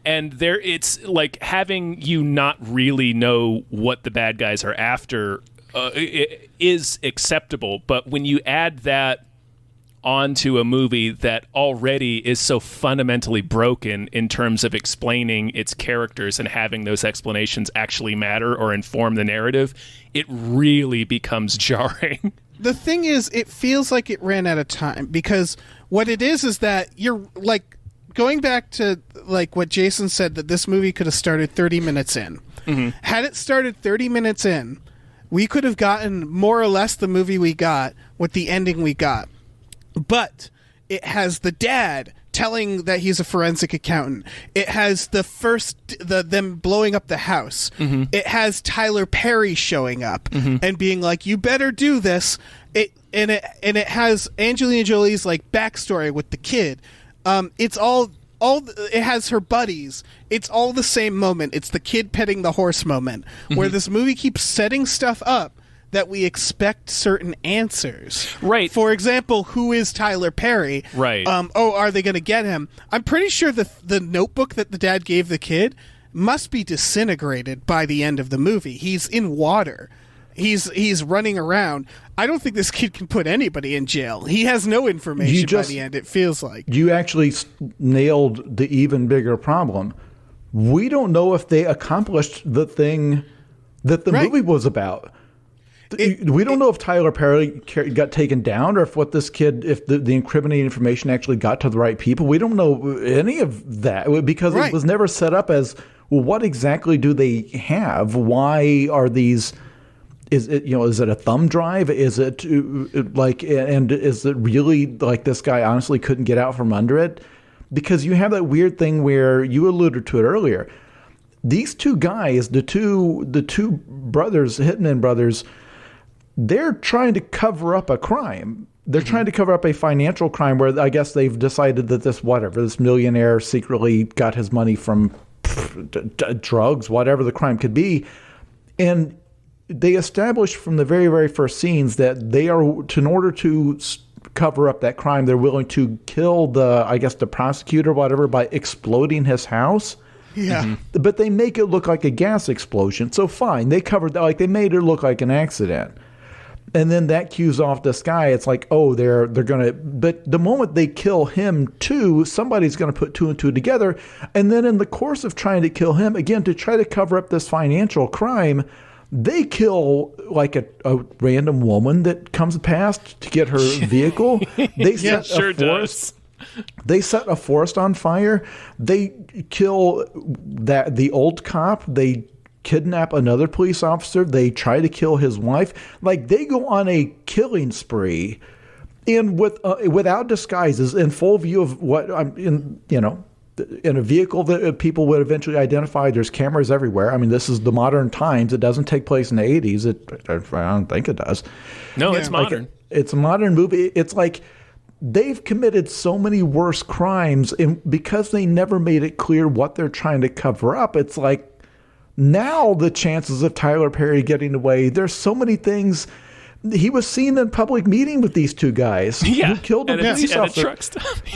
And it's like having you not really know what the bad guys are after is acceptable. But when you add that onto a movie that already is so fundamentally broken in terms of explaining its characters and having those explanations actually matter or inform the narrative, it really becomes jarring. The thing is, it feels like it ran out of time because what it is that you're, like, going back to, like, what Jason said, that this movie could have started 30 minutes in. Mm-hmm. Had it started 30 minutes in, we could have gotten more or less the movie we got with the ending we got. But it has the dad telling that he's a forensic accountant. It has them blowing up the house. Mm-hmm. It has Tyler Perry showing up and being like, "You better do this." It has Angelina Jolie's, like, backstory with the kid. It's all it has her buddies. It's all the same moment. It's the kid petting the horse moment, where this movie keeps setting stuff up that we expect certain answers. Right. For example, who is Tyler Perry? Right. Are they going to get him? I'm pretty sure the notebook that the dad gave the kid must be disintegrated by the end of the movie. He's in water. He's running around. I don't think this kid can put anybody in jail. He has no information by the end, it feels like. You actually nailed the even bigger problem. We don't know if they accomplished the thing that the movie was about. We don't know if Tyler Perry got taken down or if the incriminating information actually got to the right people. We don't know any of that because it was never set up as, well, what exactly do they have? Why are these... Is it a thumb drive? Is it like, and is it really like this guy honestly couldn't get out from under it? Because you have that weird thing where you alluded to it earlier. These 2 guys, the two brothers, Hitman brothers, they're trying to cover up a crime. They're trying to cover up a financial crime where I guess they've decided that this millionaire secretly got his money from drugs, whatever the crime could be. And they established from the very, very first scenes that they are, in order to cover up that crime, they're willing to kill the prosecutor or whatever by exploding his house. Yeah. But they make it look like a gas explosion. So fine, they covered that, like they made it look like an accident. And then that cues off this guy. It's like, oh, they're going to, but the moment they kill him too, somebody's going to put two and two together. And then in the course of trying to kill him, again, to try to cover up this financial crime, they kill like a random woman that comes past to get her vehicle. They set a forest. They set a forest on fire. They kill the old cop. They kidnap another police officer. They try to kill his wife. Like they go on a killing spree, and without disguises, in full view of what I'm in. In a vehicle that people would eventually identify. There's cameras everywhere. I mean, this is the modern times. It doesn't take place in the 80s. I don't think it does. No, it's modern. It's a modern movie. It's like they've committed so many worse crimes, and because they never made it clear what they're trying to cover up, it's like now the chances of Tyler Perry getting away, there's so many things. He was seen in public meeting with these two guys who killed a police officer,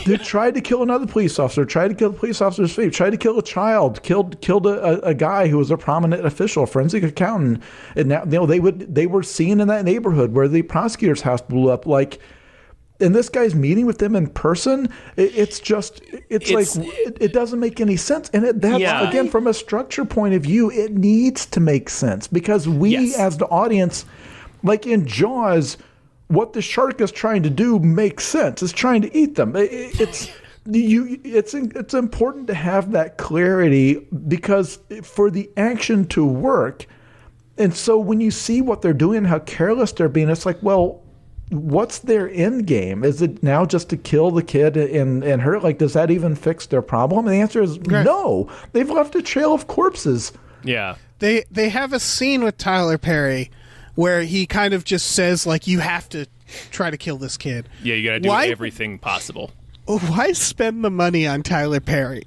who tried to kill another police officer, tried to kill the police officer's wife, tried to kill a child, killed a guy who was a prominent official, a forensic accountant. And now they were seen in that neighborhood where the prosecutor's house blew up. Like, and this guy's meeting with them in person. It's like it doesn't make any sense. And again, from a structure point of view, it needs to make sense because we as the audience. Like in Jaws, what the shark is trying to do makes sense. It's trying to eat them. It's important to have that clarity because for the action to work. And so when you see what they're doing, how careless they're being, it's like, well, what's their end game? Is it now just to kill the kid and her? Like, does that even fix their problem? And the answer is no. They've left a trail of corpses. Yeah. They have a scene with Tyler Perry where he kind of just says, like, you have to try to kill this kid. Yeah, you got to do everything possible. Why spend the money on Tyler Perry?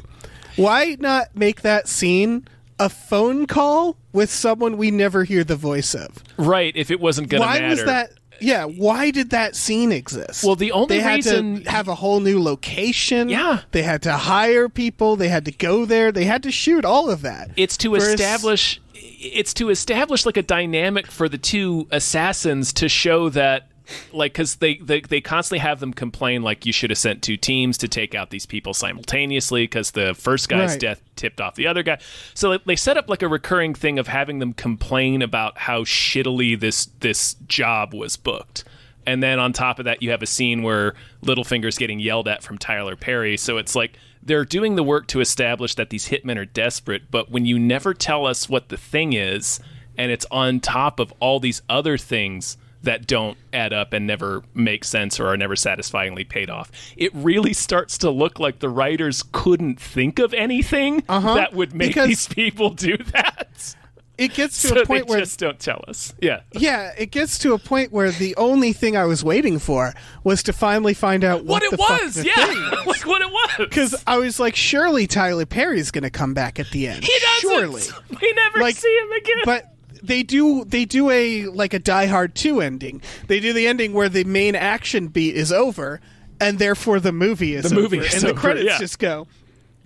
Why not make that scene a phone call with someone we never hear the voice of? Right, if it wasn't going to matter. Why was that? Yeah, why did that scene exist? Well, the only reason... They had to have a whole new location. Yeah. They had to hire people. They had to go there. They had to shoot all of that. It's to establish like a dynamic for the two assassins to show that, like, because they constantly have them complain, like, you should have sent two teams to take out these people simultaneously because the first guy's death tipped off the other guy. So they set up like a recurring thing of having them complain about how shittily this job was booked. And then on top of that, you have a scene where Littlefinger's getting yelled at from Tyler Perry. So it's like they're doing the work to establish that these hitmen are desperate. But when you never tell us what the thing is, and it's on top of all these other things that don't add up and never make sense or are never satisfyingly paid off, it really starts to look like the writers couldn't think of anything that would make these people do that. It gets to a point where just don't tell us. Yeah, it gets to a point where the only thing I was waiting for was to finally find out what it was. Thing was. Like what it was. Because I was like, surely Tyler Perry's going to come back at the end. He doesn't. Surely, we never see him again. But they do a like a Die Hard 2 ending. They do the ending where the main action beat is over, and therefore the movie is over, and the credits just go.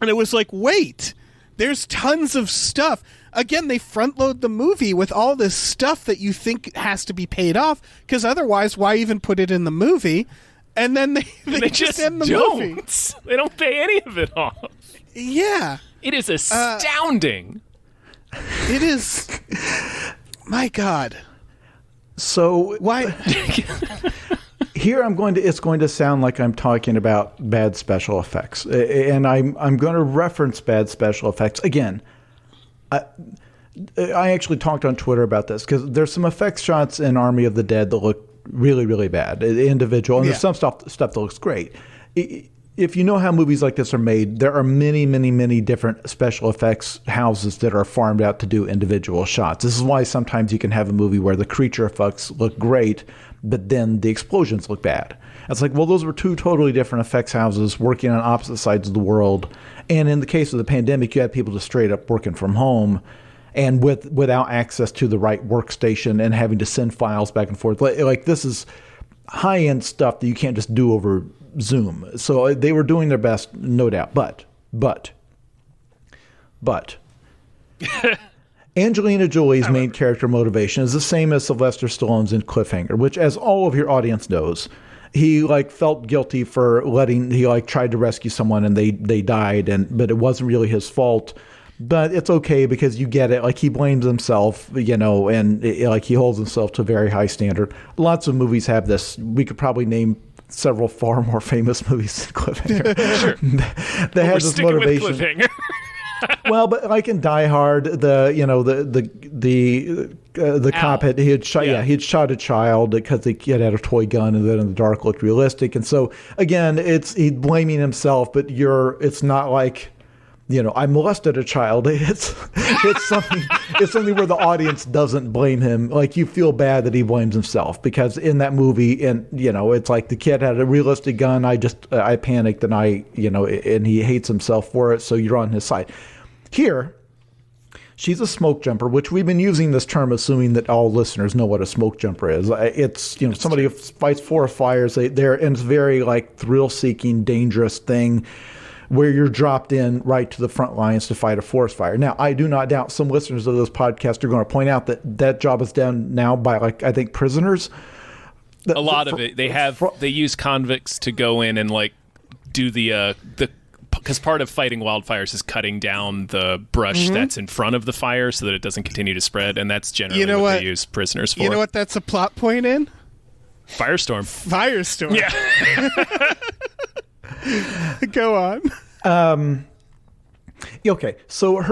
And it was like, wait, there's tons of stuff. Again, they front load the movie with all this stuff that you think has to be paid off, because otherwise, why even put it in the movie? And then they just end the movie. They don't pay any of it off. Yeah. It is astounding. It is. My God. So why? Here it's going to sound like I'm talking about bad special effects, and I'm going to reference bad special effects again. I actually talked on Twitter about this because there's some effects shots in Army of the Dead that look really, really bad, individual, and there's some stuff that looks great. if you know how movies like this are made, there are many, many, many different special effects houses that are farmed out to do individual shots. This is why sometimes you can have a movie where the creature effects look great, but then the explosions look bad. It's like, well, those were two totally different effects houses working on opposite sides of the world. And in the case of the pandemic, you had people just straight up working from home and without access to the right workstation and having to send files back and forth. Like this is high-end stuff that you can't just do over Zoom. So they were doing their best, no doubt. But Angelina Jolie's main character motivation is the same as Sylvester Stallone's in Cliffhanger, which, as all of your audience knows, he felt guilty for he tried to rescue someone and they died, but it wasn't really his fault. But it's okay because you get it. Like, he blames himself, and he holds himself to a very high standard. Lots of movies have this. We could probably name several far more famous movies than Cliffhanger. Sure. that has this motivation. With Cliffhanger. Well, but like in Die Hard, the cop he had shot a child because the kid had a toy gun, and then in the dark looked realistic. And so again, he's blaming himself, but it's not like, I molested a child. It's something where the audience doesn't blame him. Like, you feel bad that he blames himself because in that movie, and it's like the kid had a realistic gun. I panicked and and he hates himself for it. So you're on his side. Here, she's a smoke jumper, which we've been using this term, assuming that all listeners know what a smoke jumper is. It's somebody who fights forest fires. And it's very thrill-seeking, dangerous thing, where you're dropped in right to the front lines to fight a forest fire. Now, I do not doubt some listeners of this podcast are going to point out that job is done now by, I think, prisoners. A lot of it. They use convicts to go in and do the because part of fighting wildfires is cutting down the brush that's in front of the fire so that it doesn't continue to spread, and that's generally what they use prisoners for. You know what that's a plot point in? Firestorm. Yeah. Go on. Okay, so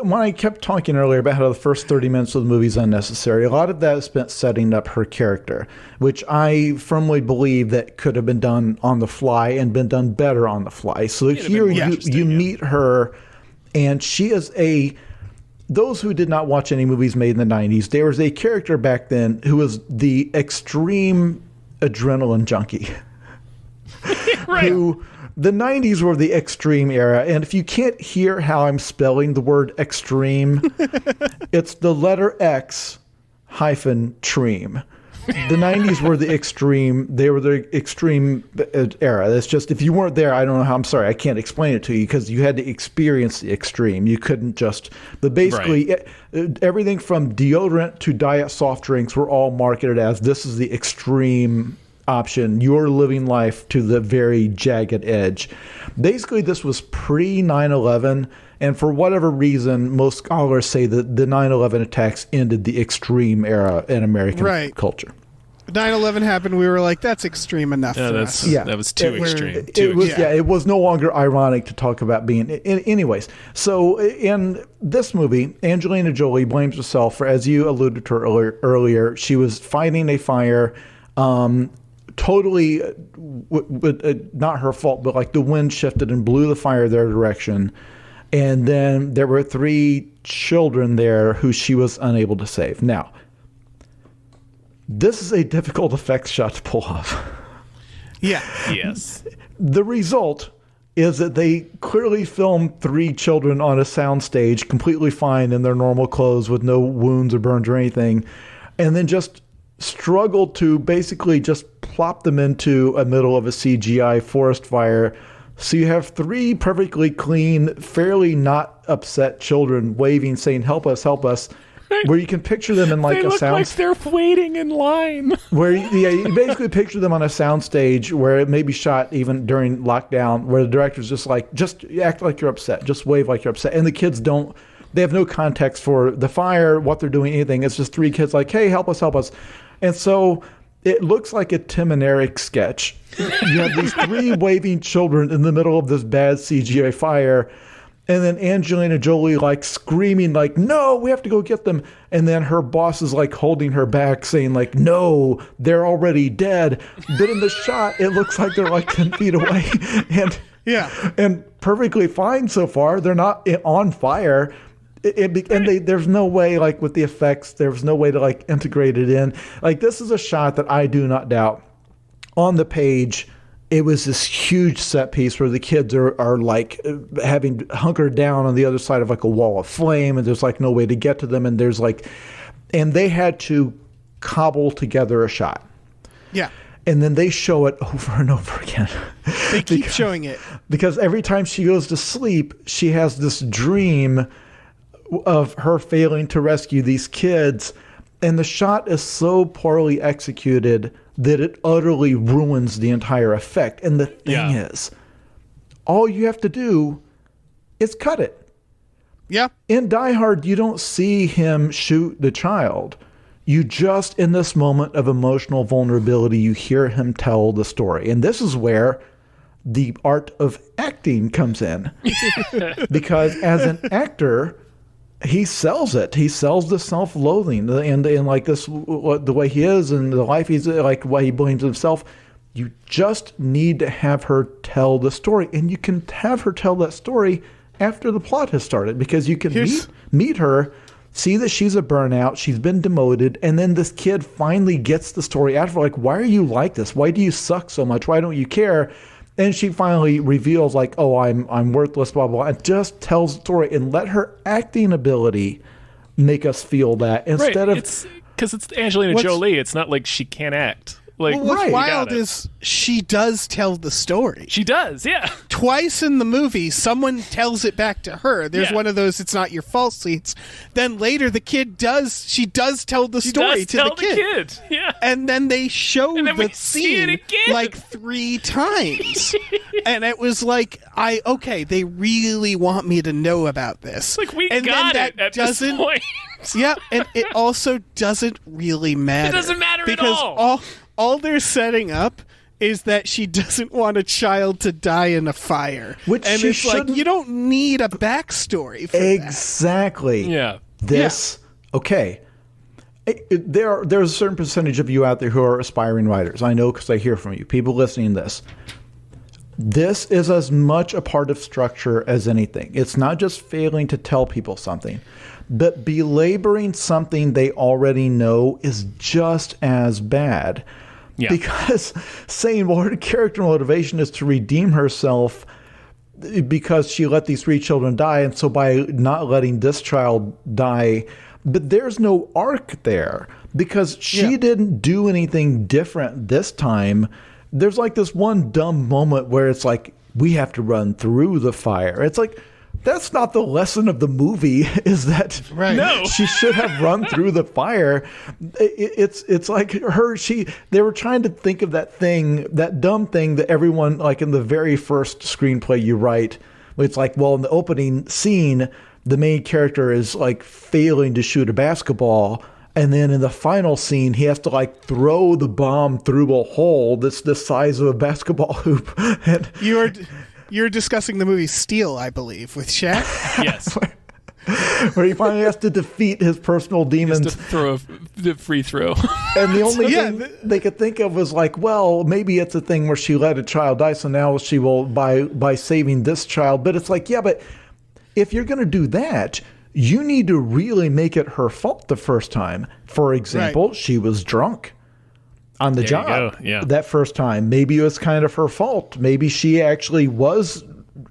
when I kept talking earlier about how the first 30 minutes of the movie is unnecessary, a lot of that is spent setting up her character, which I firmly believe that could have been done on the fly and been done better on the fly. So here you meet her, and she is those who did not watch any movies made in the 90s, there was a character back then who was the extreme adrenaline junkie. Right. The 90s were the extreme era, and if you can't hear how I'm spelling the word extreme, it's the letter X hyphen treem. The 90s were the extreme. They were the extreme era. That's just, if you weren't there, I don't know how. I'm sorry, I can't explain it to you because you had to experience the extreme. You couldn't just. But basically, everything from deodorant to diet soft drinks were all marketed as this is the extreme option. You're living life to the very jagged edge. Basically, this was pre 9/11, and for whatever reason, most scholars say that the 9/11 attacks ended the extreme era in American culture. 9/11 happened. We were like, "That's extreme enough for us." That was too extreme. It was no longer ironic to talk about being. Anyways, so in this movie, Angelina Jolie blames herself for, as you alluded to earlier, she was fighting a fire. Totally not her fault, but the wind shifted and blew the fire their direction. And then there were 3 children there who she was unable to save. Now, this is a difficult effects shot to pull off. Yeah. Yes. The result is that they clearly filmed 3 children on a soundstage completely fine in their normal clothes with no wounds or burns or anything, and then just struggled to basically just plop them into a middle of a CGI forest fire. So you have 3 perfectly clean, fairly not upset children waving, saying, "Help us, help us," where you can picture them in they a look sound. like they're waiting in line. Where you basically picture them on a soundstage where it may be shot even during lockdown, where the director's just act like you're upset, just wave like you're upset, and the kids don't. They have no context for the fire, what they're doing, anything. It's just 3 kids like, "Hey, help us, help us." And so it looks like a Tim and Eric sketch. You have these 3 waving children in the middle of this bad CGI fire, and then Angelina Jolie screaming "No, we have to go get them." And then her boss is holding her back saying "No, they're already dead." But in the shot, it looks like they're 10 feet away. And Yeah. And perfectly fine so far. They're not on fire. There's no way, like with the effects, there's no way to like integrate it in. Like this is a shot that I do not doubt. On the page, it was this huge set piece where the kids are like having hunkered down on the other side of like a wall of flame, and there's like no way to get to them, and there's like, and they had to cobble together a shot. Yeah. And then they show it over and over again. They keep showing it. Because every time she goes to sleep, she has this dream of her failing to rescue these kids. And the shot is so poorly executed that it utterly ruins the entire effect. And the thing is, all you have to do is cut it. Yeah. In Die Hard, you don't see him shoot the child. You just, in this moment of emotional vulnerability, you hear him tell the story. And this is where the art of acting comes in. Because as an actor, he sells it. He sells the self-loathing and like this, the way he is and the life he's like, the way he blames himself. You just need to have her tell the story. And you can have her tell that story after the plot has started, because you can meet her, see that she's a burnout, she's been demoted, and then this kid finally gets the story after, like, why are you like this? Why do you suck so much? Why don't you care? And she finally reveals, like, oh, I'm worthless, blah, blah, and just tells the story and let her acting ability make us feel that instead of... Because it's Angelina Jolie. It's not like she can't act. Like, what's wild is she does tell the story. She does, yeah. Twice in the movie, someone tells it back to her. There's one of those "it's not your fault" scenes. Then later, she does tell the story to the kid. Yeah. And then they show the scene like 3 times. And it was like, they really want me to know about this. Like, we and got then it at this point. Yeah, and it also doesn't really matter. It doesn't matter because at all. All they're setting up is that she doesn't want a child to die in a fire. And it's like, you don't need a backstory for that. Exactly. Yeah. Okay. There's a certain percentage of you out there who are aspiring writers. I know because I hear from you. People listening to this. This is as much a part of structure as anything. It's not just failing to tell people something, but belaboring something they already know is just as bad. Yeah. Because saying, well, her character motivation is to redeem herself because she let these 3 children die, and so by not letting this child die, but there's no arc there because she didn't do anything different this time. There's like this one dumb moment where it's like, we have to run through the fire. It's like, that's not the lesson of the movie, is that she should have run through the fire. It's like they were trying to think of that dumb thing that everyone, like in the very first screenplay you write, it's like, well, in the opening scene, the main character is like failing to shoot a basketball. And then in the final scene, he has to like throw the bomb through a hole that's the size of a basketball hoop. And You're discussing the movie Steel, I believe, with Shaq? Yes. Where he finally has to defeat his personal demons. He has to throw the free throw. And the only thing they could think of was like, well, maybe it's a thing where she let a child die, so now she will, by saving this child. But it's like, yeah, but if you're going to do that, you need to really make it her fault the first time. For example, she was drunk on the job that first time. Maybe it was kind of her fault. Maybe she actually was,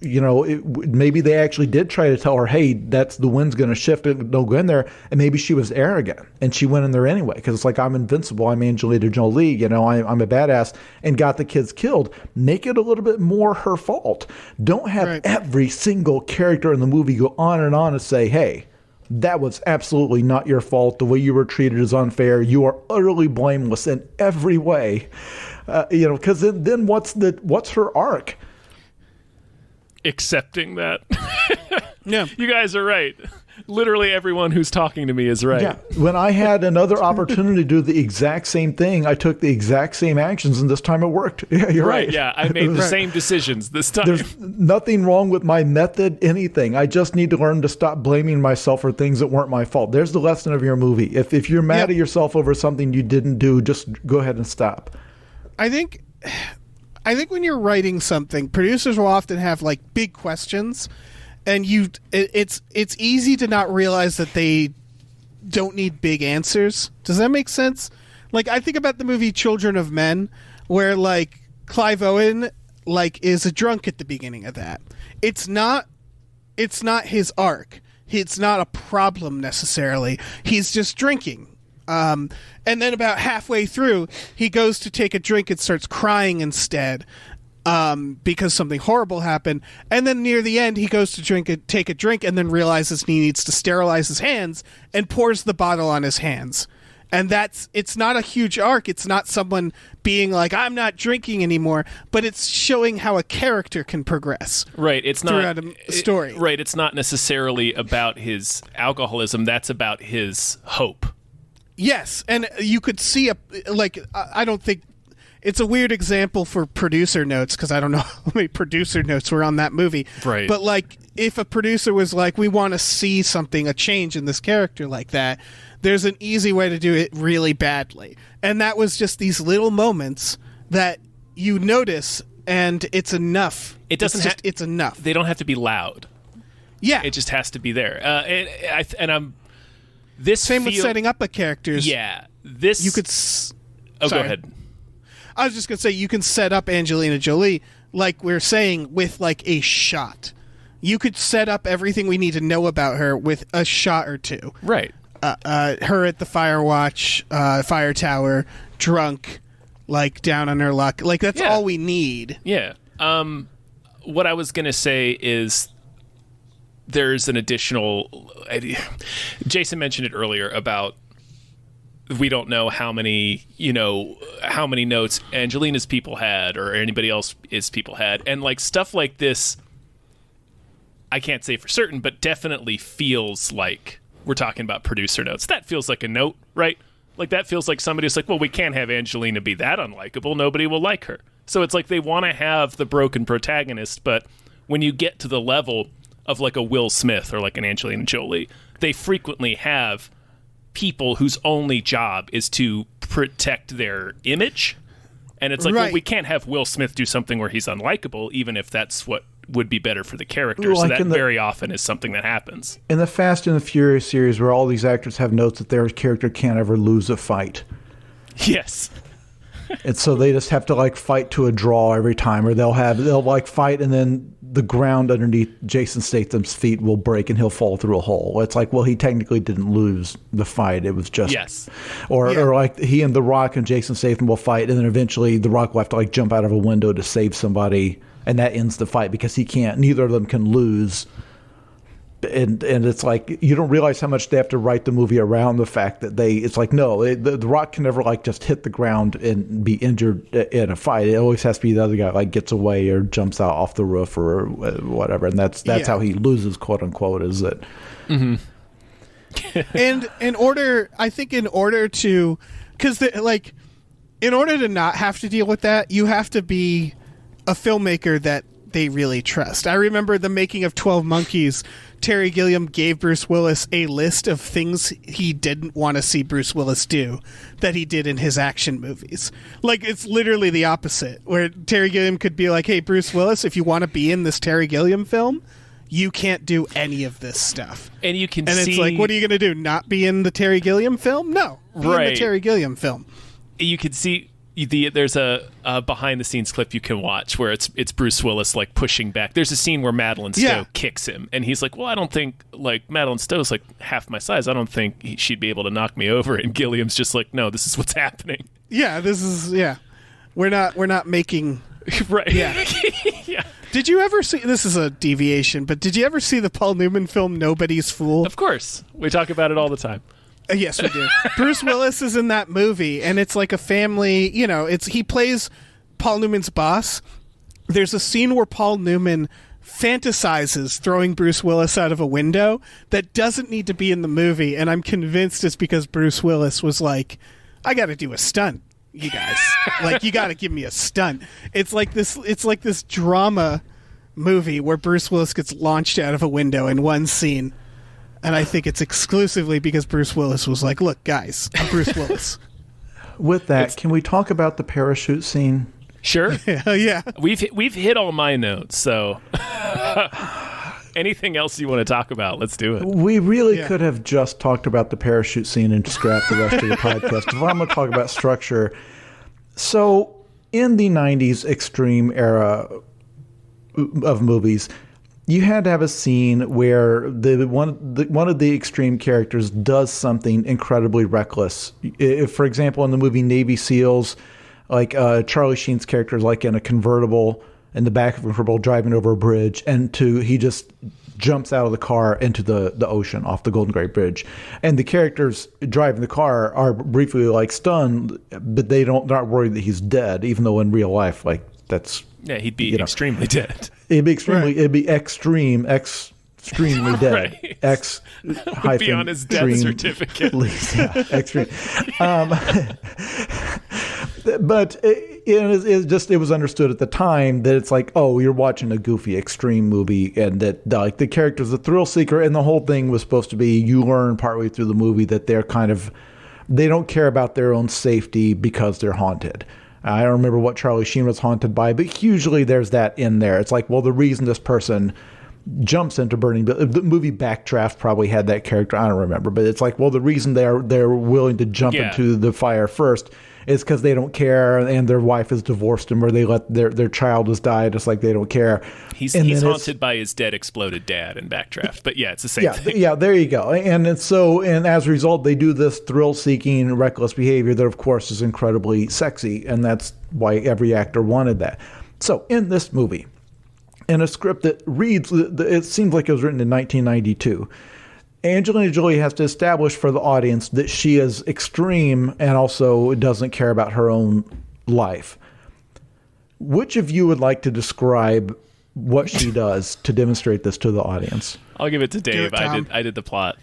maybe they actually did try to tell her, hey, that's the wind's going to shift, don't go in there. And maybe she was arrogant and she went in there anyway because it's like, I'm invincible, I'm Angelina Jolie, I'm a badass, and got the kids killed. Make it a little bit more her fault. Don't have every single character in the movie go on and say, hey, that was absolutely not your fault. The way you were treated is unfair. You are utterly blameless in every way. Because then what's her arc? Accepting that. Yeah. You guys are right. Literally everyone who's talking to me is right. Yeah. When I had another opportunity to do the exact same thing, I took the exact same actions, and this time it worked. Yeah, you're right. Yeah, I made the same decisions this time. There's nothing wrong with my method, anything. I just need to learn to stop blaming myself for things that weren't my fault. There's the lesson of your movie. If you're mad at yourself over something you didn't do, just go ahead and stop. I think I think when you're writing something, producers will often have like big questions, and it's easy to not realize that they don't need big answers. Does that make sense? Like, I think about the movie Children of Men, where like Clive Owen like is a drunk at the beginning of that. It's not his arc. It's not a problem necessarily. He's just drinking. And then about halfway through, he goes to take a drink and starts crying instead, because something horrible happened. And then near the end, he goes to take a drink and then realizes he needs to sterilize his hands and pours the bottle on his hands. And it's not a huge arc. It's not someone being like, I'm not drinking anymore, but it's showing how a character can progress. Right. It's not throughout a story. Right. It's not necessarily about his alcoholism. That's about his hope. Yes, and you could see I don't think it's a weird example for producer notes because I don't know how many producer notes were on that movie. Right. But like, if a producer was like, we want to see a change in this character like that, there's an easy way to do it really badly. And that was just these little moments that you notice, and it's enough. It's enough. They don't have to be loud. Yeah. It just has to be there. Same with setting up a character's. Yeah. This... You could... Go ahead. I was just going to say, you can set up Angelina Jolie, like we're saying, with like a shot. You could set up everything we need to know about her with a shot or two. Right. Her at the fire tower, drunk, like down on her luck. Like, that's all we need. Yeah. What I was going to say is there's an additional... Jason mentioned it earlier about we don't know how many notes Angelina's people had or anybody else's people had. And like stuff like this, I can't say for certain, but definitely feels like we're talking about producer notes. That feels like a note, right? Like that feels like somebody's like, well, we can't have Angelina be that unlikable. Nobody will like her. So it's like they want to have the broken protagonist, but when you get to the level of like a Will Smith or like an Angelina Jolie, they frequently have people whose only job is to protect their image. And it's like, well, we can't have Will Smith do something where he's unlikable, even if that's what would be better for the character. Like, so that very often is something that happens. In the Fast and the Furious series, where all these actors have notes that their character can't ever lose a fight. Yes. And so they just have to like fight to a draw every time, or they'll like fight and then the ground underneath Jason Statham's feet will break and he'll fall through a hole. It's like, well, he technically didn't lose the fight. It was just, or like he and The Rock and Jason Statham will fight, and then eventually The Rock will have to like jump out of a window to save somebody, and that ends the fight because neither of them can lose. And it's like, you don't realize how much they have to write the movie around the fact that it's like, no, the Rock can never like just hit the ground and be injured in a fight. It always has to be the other guy like gets away or jumps out off the roof or whatever. And that's how he loses, quote unquote, is that. Mm-hmm. And in order to not have to deal with that, you have to be a filmmaker that they really trust. I remember the making of 12 Monkeys. Terry Gilliam gave Bruce Willis a list of things he didn't want to see Bruce Willis do that he did in his action movies. Like, it's literally the opposite, where Terry Gilliam could be like, hey, Bruce Willis, if you want to be in this Terry Gilliam film, you can't do any of this stuff. And you can it's like, what are you going to do? Not be in the Terry Gilliam film? No. Be in the Terry Gilliam film. You can see... there's a behind the scenes clip you can watch where it's Bruce Willis like pushing back. There's a scene where Madeline Stowe kicks him, and he's like, well, I don't think, like, Madeline Stowe's like half my size. I don't think she'd be able to knock me over. And Gilliam's just like, no, this is what's happening. Yeah, we're not making right. Yeah. Yeah. Did you ever see, this is a deviation, but did you ever see the Paul Newman film Nobody's Fool? Of course. We talk about it all the time. Yes, we do. Bruce Willis is in that movie, and it's like a family, he plays Paul Newman's boss. There's a scene where Paul Newman fantasizes throwing Bruce Willis out of a window that doesn't need to be in the movie, and I'm convinced it's because Bruce Willis was like, I got to do a stunt, you guys. Like, you got to give me a stunt. It's like this drama movie where Bruce Willis gets launched out of a window in one scene. And I think it's exclusively because Bruce Willis was like, look, guys, I'm Bruce Willis. With that, can we talk about the parachute scene? Sure. Yeah. We've hit all my notes, so anything else you want to talk about, let's do it. We really could have just talked about the parachute scene and scrapped the rest of the podcast. If I'm going to talk about structure, so in the 90s extreme era of movies, you had to have a scene where one of the extreme characters does something incredibly reckless. If, for example, in the movie Navy SEALs, like Charlie Sheen's character is like in a convertible, in the back of a convertible, driving over a bridge, and he just jumps out of the car into the ocean off the Golden Gate Bridge. And the characters driving the car are briefly like stunned, but they're not worried that he's dead, even though in real life, like that's... Yeah, he'd be extremely dead. It'd be extremely dead. Right. X hyphen be on his death extreme, certificate. Yeah, extreme. But it was understood at the time that it's like, oh, you're watching a goofy extreme movie, and that like the character's a thrill seeker, and the whole thing was supposed to be, you learn partway through the movie that they don't care about their own safety because they're haunted. I don't remember what Charlie Sheen was haunted by, but usually there's that in there. It's like, well, the reason this person jumps into burning, the movie Backdraft probably had that character. I don't remember, but it's like, well, the reason they're willing to jump into the fire first is because they don't care, and their wife has divorced them, or they let their child has died. It's like they don't care. He's haunted by his dead exploded dad in Backdraft, but yeah, it's the same thing. Yeah, there you go. And as a result, they do this thrill-seeking, reckless behavior that, of course, is incredibly sexy, and that's why every actor wanted that. So in this movie, in a script that reads, it seems like it was written in 1992. Angelina Jolie has to establish for the audience that she is extreme and also doesn't care about her own life. Which of you would like to describe what she does to demonstrate this to the audience? I'll give it to Dave. I did the plot.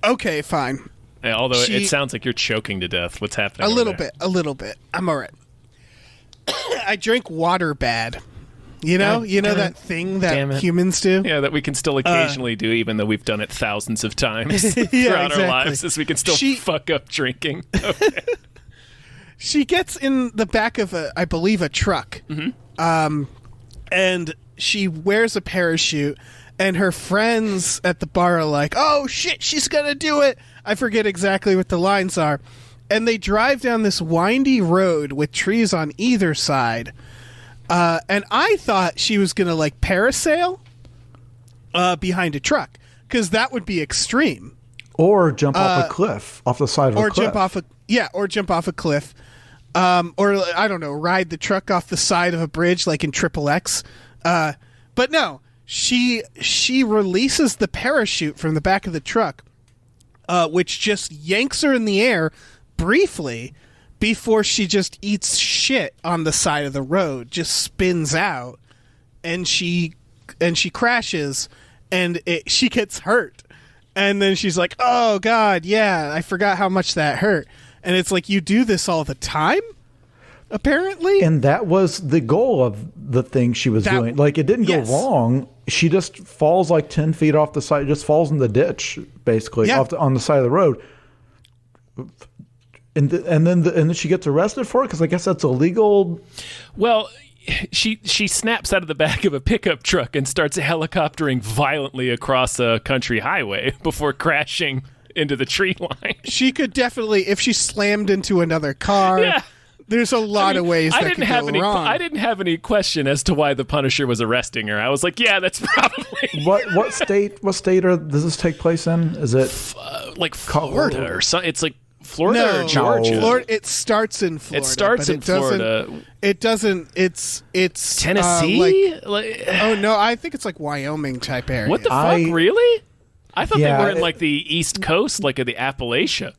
Okay, fine. Yeah, although it sounds like you're choking to death. What's happening? A little bit. I'm all right. I drink water bad. You know that thing that humans do? Yeah, that we can still occasionally do, even though we've done it thousands of times throughout our lives, is we can still fuck up drinking. Okay. She gets in the back of I believe, a truck. Mm-hmm. And she wears a parachute, and her friends at the bar are like, oh, shit, she's going to do it. I forget exactly what the lines are. And they drive down this windy road with trees on either side. And I thought she was going to, like, parasail behind a truck, because that would be extreme. Or jump off a cliff, off the side of a cliff. Or jump off a cliff. Or, I don't know, ride the truck off the side of a bridge like in Triple X. But no, she releases the parachute from the back of the truck, which just yanks her in the air briefly before she just eats shit on the side of the road, just spins out, and she crashes, and she gets hurt. And then she's like, oh, God, yeah, I forgot how much that hurt. And it's like, you do this all the time, apparently? And that was the goal of the thing she was doing. Like, it didn't go wrong. She just falls like 10 feet off the side, just falls in the ditch, basically, on the side of the road. And then she gets arrested for it, because I guess that's illegal. Well, she snaps out of the back of a pickup truck and starts helicoptering violently across a country highway before crashing into the tree line. She could definitely, if she slammed into another car. Yeah. There's a lot of ways that could go wrong. I didn't have any question as to why the Punisher was arresting her. I was like, yeah, that's probably... What state does this take place in? Is it... like Florida or something? It's like Florida or Georgia? Florida, it starts in Florida. It starts in Florida. It doesn't... It's Tennessee? Oh, no, I think it's like Wyoming type area. What the fuck? Really? I thought they were in like the East Coast, like in the Appalachia.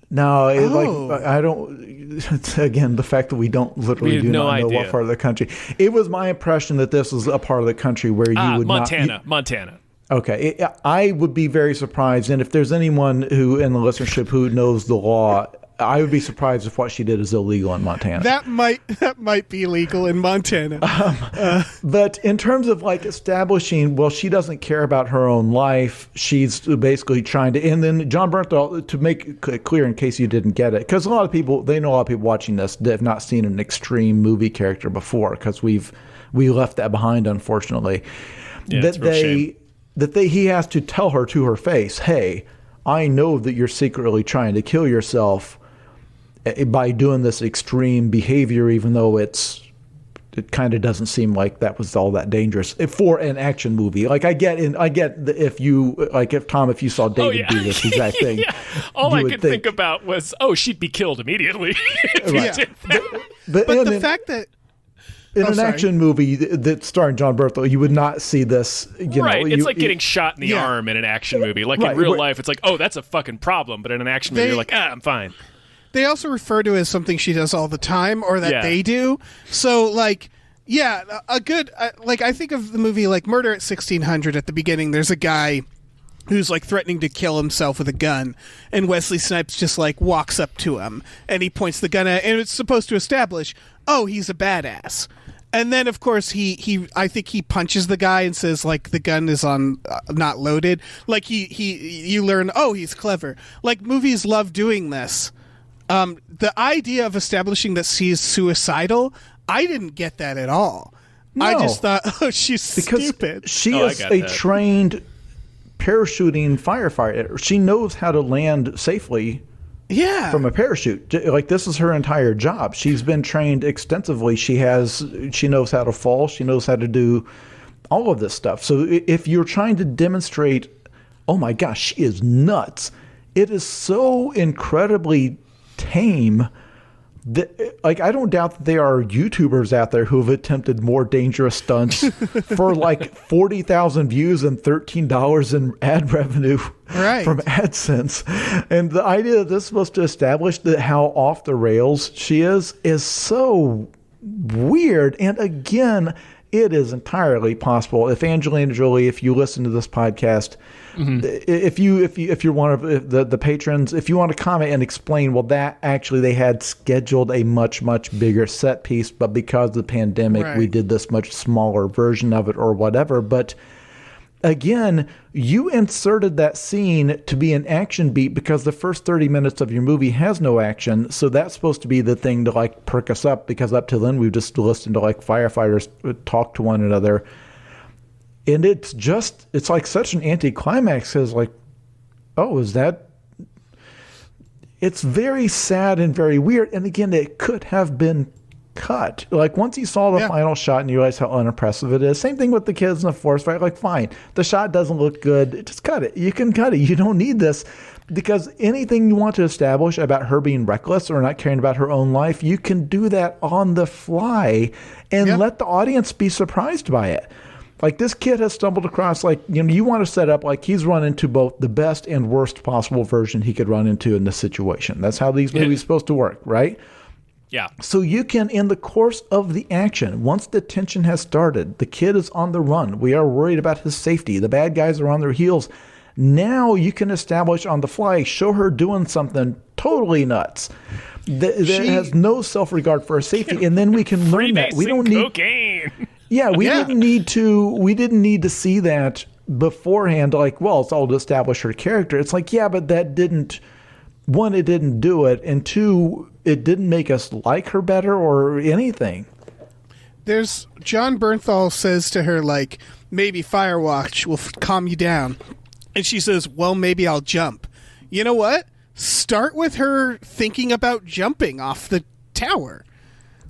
No, I don't. Again, the fact that we don't literally do not know what part of the country. It was my impression that this was a part of the country where you would Montana. Okay, I would be very surprised, and if there's anyone who in the listenership who knows the law, I would be surprised if what she did is illegal in Montana. That might be legal in Montana. But in terms of like establishing, well, she doesn't care about her own life. She's basically trying to, and then John Bernthal, to make it clear in case you didn't get it, because a lot of people watching this that have not seen an extreme movie character before, because we left that behind, unfortunately. Yeah, it's a real shame. He has to tell her to her face, hey, I know that you're secretly trying to kill yourself by doing this extreme behavior, even though it kind of doesn't seem like that was all that dangerous for an action movie. Like I get if you saw David do this exact thing. Yeah. All I could think about was, she'd be killed immediately. But the fact that in an action movie that's starring John Bernthal, you would not see this. It's like getting shot in the arm in an action movie. Like in real life, it's like, that's a fucking problem. But in an action movie, you're like, I'm fine. They also refer to it as something she does all the time, or that they do. So, like, a good I think of the movie like Murder at 1600. At the beginning, there's a guy who's like threatening to kill himself with a gun, and Wesley Snipes just like walks up to him and he points the gun at, and it's supposed to establish, he's a badass. And then, of course, I think he punches the guy and says, like, the gun is on not loaded. Like, you learn, he's clever. Like, movies love doing this. The idea of establishing that she's suicidal, I didn't get that at all. No. I just thought, she's stupid. She is a trained parachuting firefighter. She knows how to land safely. Yeah. From a parachute. Like, this is her entire job. She's been trained extensively. She knows how to fall. She knows how to do all of this stuff. So if you're trying to demonstrate, oh my gosh, she is nuts, it is so incredibly tame that, like, I don't doubt that there are YouTubers out there who have attempted more dangerous stunts for like 40,000 views and $13 in ad revenue from AdSense. And the idea that this is supposed to establish that how off the rails she is so weird. And again, it is entirely possible. If Angelina Jolie, if you listen to this podcast, if you're one of the patrons, if you want to comment and explain, well, that actually they had scheduled a much bigger set piece, but because of the pandemic, we did this much smaller version of it or whatever. But again, you inserted that scene to be an action beat because the first 30 minutes of your movie has no action. So that's supposed to be the thing to like perk us up, because up till then we've just listened to like firefighters talk to one another. And it's like such an anticlimax, because like, it's very sad and very weird. And again, it could have been cut. Like, once you saw the final shot and you realize how unimpressive it is, same thing with the kids in the forest fight. Like, fine, the shot doesn't look good, just cut it. You can cut it. You don't need this, because anything you want to establish about her being reckless or not caring about her own life, you can do that on the fly and let the audience be surprised by it. Like, this kid has stumbled across, like, you want to set up like he's run into both the best and worst possible version he could run into in this situation. That's how these movies are supposed to work, right? Yeah. So you can, in the course of the action, once the tension has started, the kid is on the run. We are worried about his safety. The bad guys are on their heels. Now you can establish on the fly, show her doing something totally nuts that has no self-regard for her safety, and then we can learn that. We don't need cocaine. Yeah, we didn't need to see that beforehand. Like, well, it's all to establish her character. It's like, yeah, but that didn't. One, it didn't do it, and two, it didn't make us like her better or anything. There's John Bernthal says to her, like, maybe Firewatch will calm you down, and she says, well, maybe I'll jump. You know what? Start with her thinking about jumping off the tower.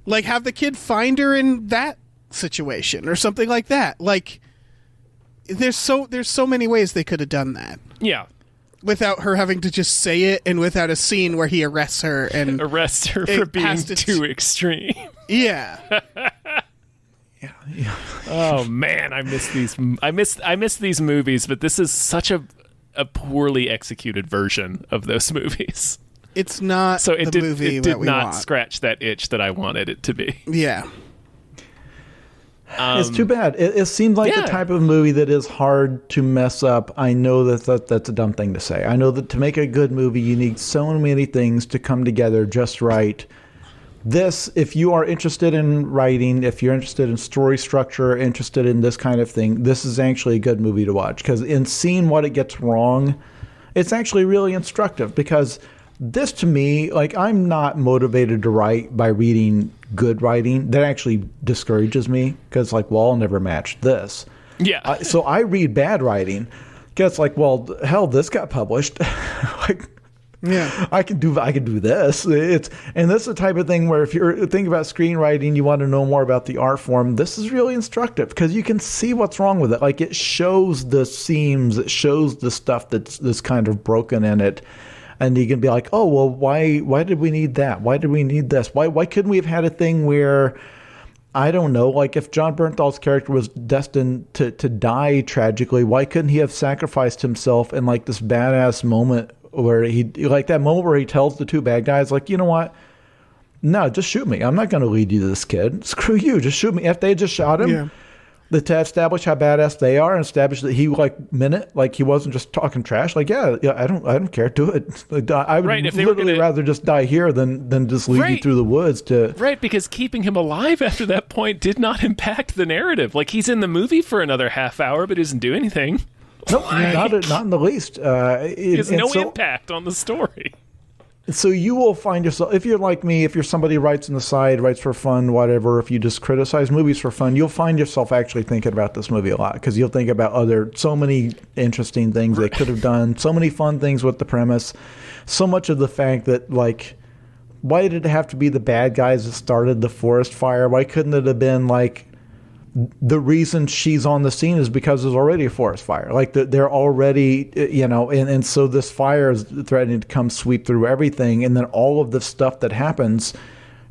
Like, have the kid find her in that situation or something like that. Like, there's so many ways they could have done that. Yeah. Without her having to just say it, and without a scene where he arrests her for being too extreme. Yeah. Yeah. Oh man, I miss these movies, but this is such a poorly executed version of those movies. It's not movie it did not scratch that itch that I wanted it to be. Yeah. It's too bad. It seems like the type of movie that is hard to mess up. I know that's a dumb thing to say. I know that to make a good movie, you need so many things to come together just right. This, if you are interested in writing, if you're interested in story structure, interested in this kind of thing, this is actually a good movie to watch. Because in seeing what it gets wrong, it's actually really instructive. Because this, to me, like, I'm not motivated to write by reading good writing. That actually discourages me. Because, like, well, I'll never match this. Yeah. So I read bad writing. Because, like, well, hell, this got published. Like, yeah, I can do this. And this is the type of thing where if you're thinking about screenwriting, you want to know more about the art form. This is really instructive because you can see what's wrong with it. Like, it shows the seams, it shows the stuff that's kind of broken in it, and you can be like, oh well, why did we need that? Why did we need this? Why couldn't we have had a thing where, I don't know, like if John Bernthal's character was destined to die tragically, why couldn't he have sacrificed himself in like this badass moment? Where like that moment where he tells the two bad guys, like, you know what? No, just shoot me. I'm not going to lead you to this kid. Screw you. Just shoot me. If they just shot him, to establish how badass they are and establish that he like meant it, like he wasn't just talking trash. Like, yeah, I don't care. Do it. Like, I would literally rather just die here than just lead you through the woods to. Right, because keeping him alive after that point did not impact the narrative. Like, he's in the movie for another half hour, but doesn't do anything. No, not in the least. It has no impact on the story. So you will find yourself, if you're like me, if you're somebody who writes on the side, writes for fun, whatever, if you just criticize movies for fun, you'll find yourself actually thinking about this movie a lot because you'll think about so many interesting things they could have done, so many fun things with the premise, so much of the fact that, like, why did it have to be the bad guys that started the forest fire? Why couldn't it have been, like, the reason she's on the scene is because there's already a forest fire. Like they're already, and so this fire is threatening to come sweep through everything. And then all of the stuff that happens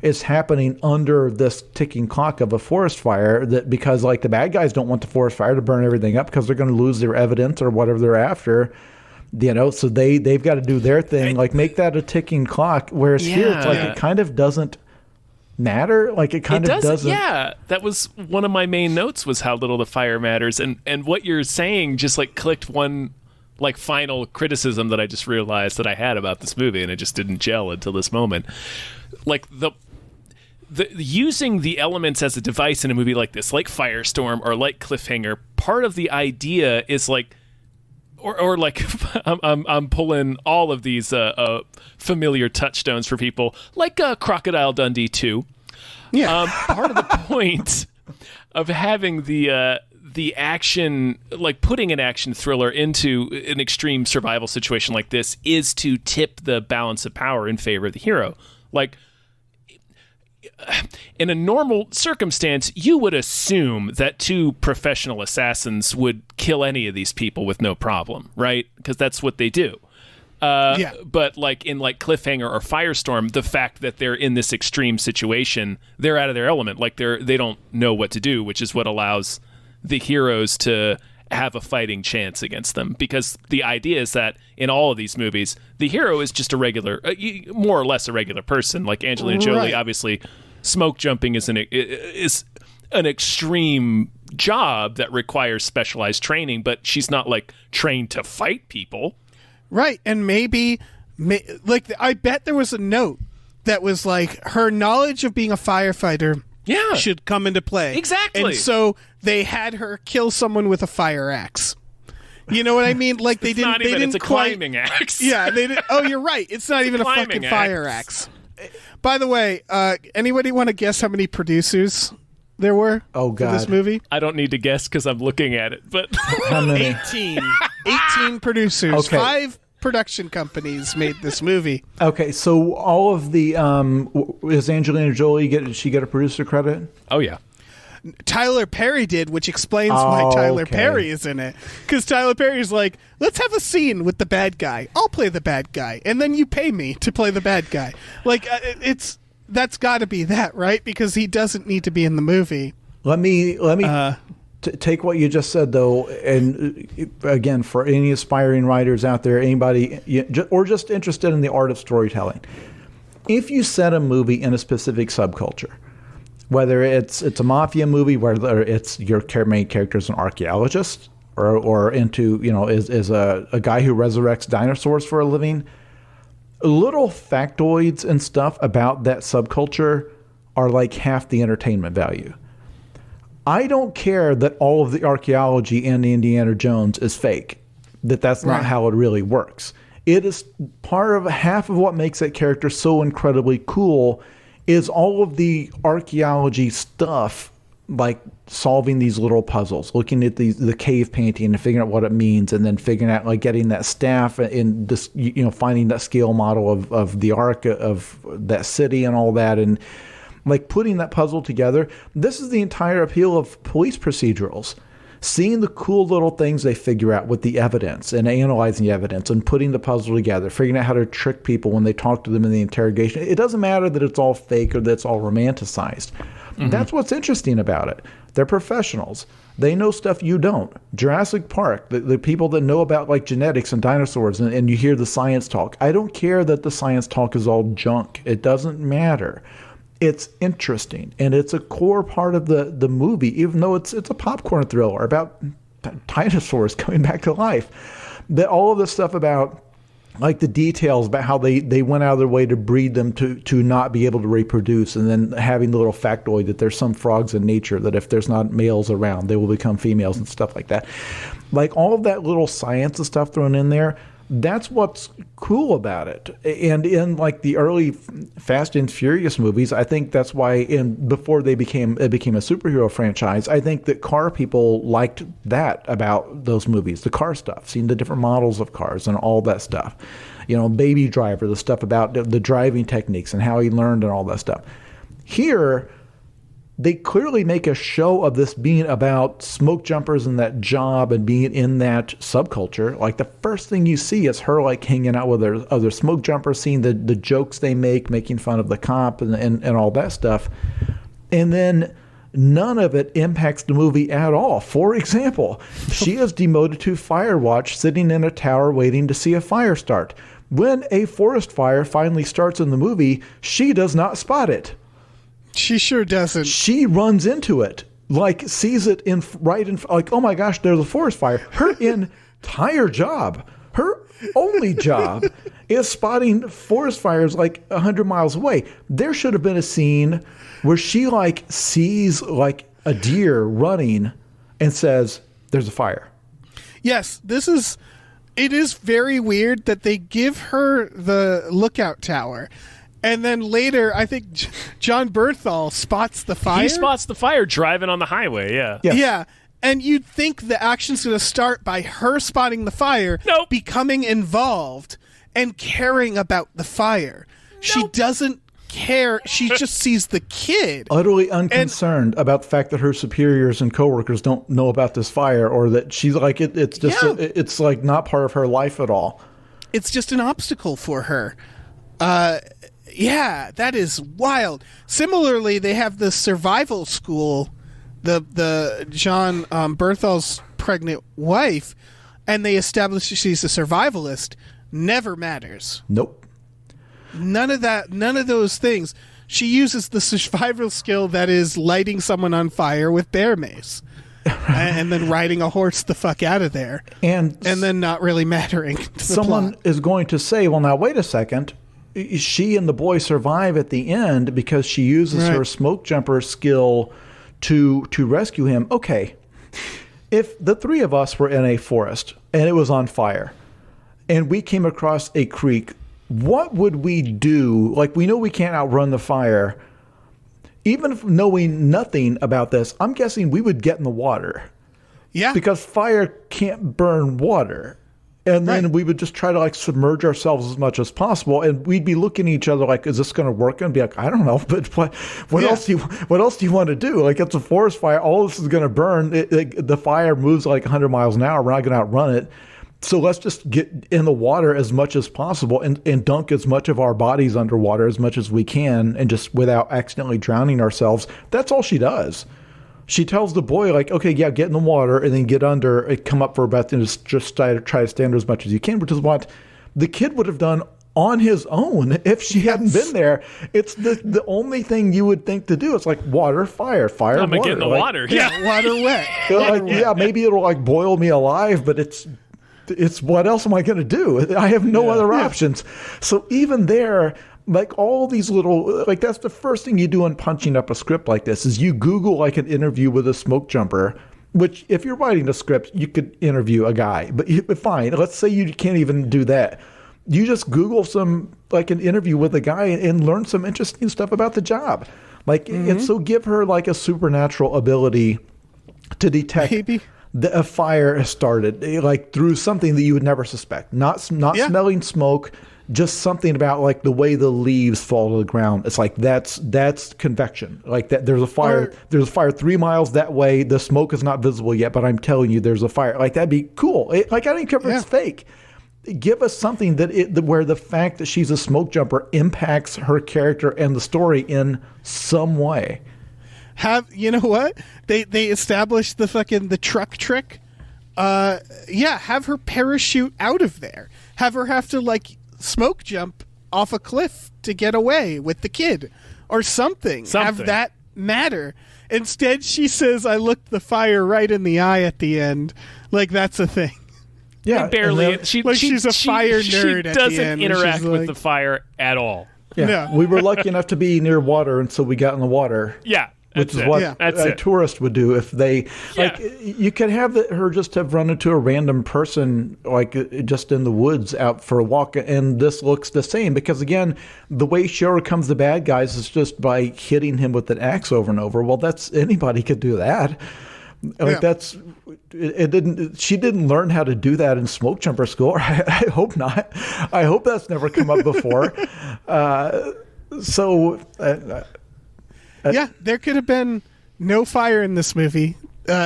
is happening under this ticking clock of a forest fire that because like the bad guys don't want the forest fire to burn everything up because they're going to lose their evidence or whatever they're after. So they've got to do their thing, like make that a ticking clock. Whereas here it's like it kind of doesn't matter, like it kind of doesn't. Yeah, that was one of my main notes was how little the fire matters, and what you're saying just like clicked one like final criticism that I just realized that I had about this movie, and it just didn't gel until this moment. Like the using the elements as a device in a movie like this, like Firestorm or like Cliffhanger, part of the idea is like. Or like I'm pulling all of these familiar touchstones for people, like Crocodile Dundee 2. Yeah. Part of the point of having the action, like putting an action thriller into an extreme survival situation like this, is to tip the balance of power in favor of the hero. Like, in a normal circumstance, you would assume that two professional assassins would kill any of these people with no problem, right? Because that's what they do. But like in like Cliffhanger or Firestorm, the fact that they're in this extreme situation, they're out of their element. Like they don't know what to do, which is what allows the heroes to have a fighting chance against them. Because the idea is that in all of these movies, the hero is just a regular, more or less a regular person. Like Angelina Jolie, obviously, smoke jumping is an extreme job that requires specialized training, but she's not like trained to fight people. Right, and like I bet there was a note that was like her knowledge of being a firefighter should come into play. Exactly. And so they had her kill someone with a fire axe. You know what I mean? Like they didn't. They didn't it's a climbing axe. Yeah. They didn't. Oh, you're right. It's not even a fucking fire axe. By the way, anybody want to guess how many producers there were for this movie? I don't need to guess because I'm looking at it. But how many? 18 producers. Okay. 5 production companies made this movie. Okay, so all of the is Angelina Jolie did she get a producer credit? Oh yeah. Tyler Perry did, which explains why Tyler Perry is in it. Because Tyler Perry's like, let's have a scene with the bad guy. I'll play the bad guy, and then you pay me to play the bad guy. Like that's got to be that, right? Because he doesn't need to be in the movie. Let me take what you just said, though, and again, for any aspiring writers out there, anybody, or just interested in the art of storytelling, if you set a movie in a specific subculture, Whether it's a mafia movie, whether it's your main character is an archaeologist or into, is a guy who resurrects dinosaurs for a living. Little factoids and stuff about that subculture are like half the entertainment value. I don't care that all of the archaeology in Indiana Jones is fake, that's not how it really works. It is part of half of what makes that character so incredibly cool is all of the archaeology stuff, like solving these little puzzles, looking at the cave painting and figuring out what it means, and then figuring out, like, getting that staff and this, finding that scale model of the arc of that city and all that, and like putting that puzzle together. This is the entire appeal of police procedurals. Seeing the cool little things they figure out with the evidence and analyzing the evidence and putting the puzzle together, figuring out how to trick people when they talk to them in the interrogation. It doesn't matter that it's all fake or that it's all romanticized. Mm-hmm. That's what's interesting about it. They're professionals. They know stuff you don't. Jurassic Park, the people that know about like genetics and dinosaurs, and you hear the science talk. I don't care that the science talk is all junk. It doesn't matter. It's interesting, and it's a core part of the movie, even though it's a popcorn thriller about dinosaurs coming back to life. That all of this stuff about, like, the details about how they went out of their way to breed them to not be able to reproduce, and then having the little factoid that there's some frogs in nature that if there's not males around, they will become females and stuff like that. Like, all of that little science and stuff thrown in there, that's what's cool about it. And in like the early Fast and Furious movies, I think that's why before it became a superhero franchise, I think that car people liked that about those movies, the car stuff, seeing the different models of cars and all that stuff. Baby Driver, the stuff about the driving techniques and how he learned and all that stuff. Here, they clearly make a show of this being about smoke jumpers and that job and being in that subculture. Like, the first thing you see is her, like, hanging out with other smoke jumpers, seeing the jokes they make, making fun of the cop and all that stuff. And then none of it impacts the movie at all. For example, she is demoted to fire watch, sitting in a tower waiting to see a fire start. When a forest fire finally starts in the movie, she does not spot it. She sure doesn't. She runs into it, like sees it like, oh my gosh, there's a forest fire. Her entire job, her only job is spotting forest fires like 100 miles away. There should have been a scene where she like sees like a deer running and says, there's a fire. Yes, it is very weird that they give her the lookout tower. And then later, I think John Bernthal spots the fire. He spots the fire driving on the highway, yeah. Yeah. And you'd think the action's going to start by her spotting the fire, Nope. becoming involved, and caring about the fire. Nope. She doesn't care. She just sees the kid. Utterly unconcerned about the fact that her superiors and coworkers don't know about this fire, or that she's like, it's just, it's like not part of her life at all. It's just an obstacle for her. Yeah, that is wild. Similarly, they have the survival school, the John Berthal's pregnant wife, and they establish she's a survivalist. Never matters. Nope. None of that. None of those things. She uses the survival skill that is lighting someone on fire with bear mace, and then riding a horse the fuck out of there, and then not really mattering to someone the plot. Is going to say, well, now wait a second. She and the boy survive at the end because she uses her smoke jumper skill to rescue him. Okay, if the three of us were in a forest and it was on fire and we came across a creek, what would we do? Like, we know we can't outrun the fire. Even if knowing nothing about this, I'm guessing we would get in the water. Yeah. Because fire can't burn water. And then we would just try to like submerge ourselves as much as possible, and we'd be looking at each other like, "Is this going to work?" And be like, "I don't know, but what else do you want to do? Like, it's a forest fire. All this is going to burn. The fire moves like 100 miles an hour. We're not going to outrun it. So let's just get in the water as much as possible and dunk as much of our bodies underwater as much as we can, and just without accidentally drowning ourselves." That's all she does. She tells the boy, like, okay, yeah, get in the water and then get under, come up for a breath, and just try to stand as much as you can, which is what the kid would have done on his own. If she hadn't been there, it's the only thing you would think to do. It's like water, fire, I'm water. gonna get in the water. Yeah, water wet. Yeah, maybe it'll like boil me alive, but it's what else am I going to do? I have no other options. So even there, like all these little, like that's the first thing you do in punching up a script like this is you Google like an interview with a smoke jumper. Which, if you're writing a script, you could interview a guy, but fine. Let's say you can't even do that. You just Google like an interview with a guy and learn some interesting stuff about the job. Like, and so give her like a supernatural ability to detect that a fire has started, like through something that you would never suspect. Not smelling smoke, just something about like the way the leaves fall to the ground. It's like that's convection. Like that there's a fire. There's a fire 3 miles that way. The smoke is not visible yet, but I'm telling you, there's a fire. Like that'd be cool. Like I don't care if it's fake. Give us something where the fact that she's a smoke jumper impacts her character and the story in some way. You know what? They established the truck trick. Have her parachute out of there. Have her have to like smoke jump off a cliff to get away with the kid or something. Have that matter. Instead, she says, I looked the fire right in the eye at the end. Like, that's a thing. Yeah. Barely. She's a fire nerd. She at doesn't the end, interact with like, the fire at all. Yeah. No. We were lucky enough to be near water, and so we got in the water. Yeah. Which is what a tourist would do if they like. You could have her just have run into a random person like just in the woods out for a walk, and this looks the same because again, the way she overcomes the bad guys is just by hitting him with an axe over and over. Well, that's anybody could do that. Like that's it. She didn't learn how to do that in smoke jumper school. I hope not. I hope that's never come up before. There could have been no fire in this movie.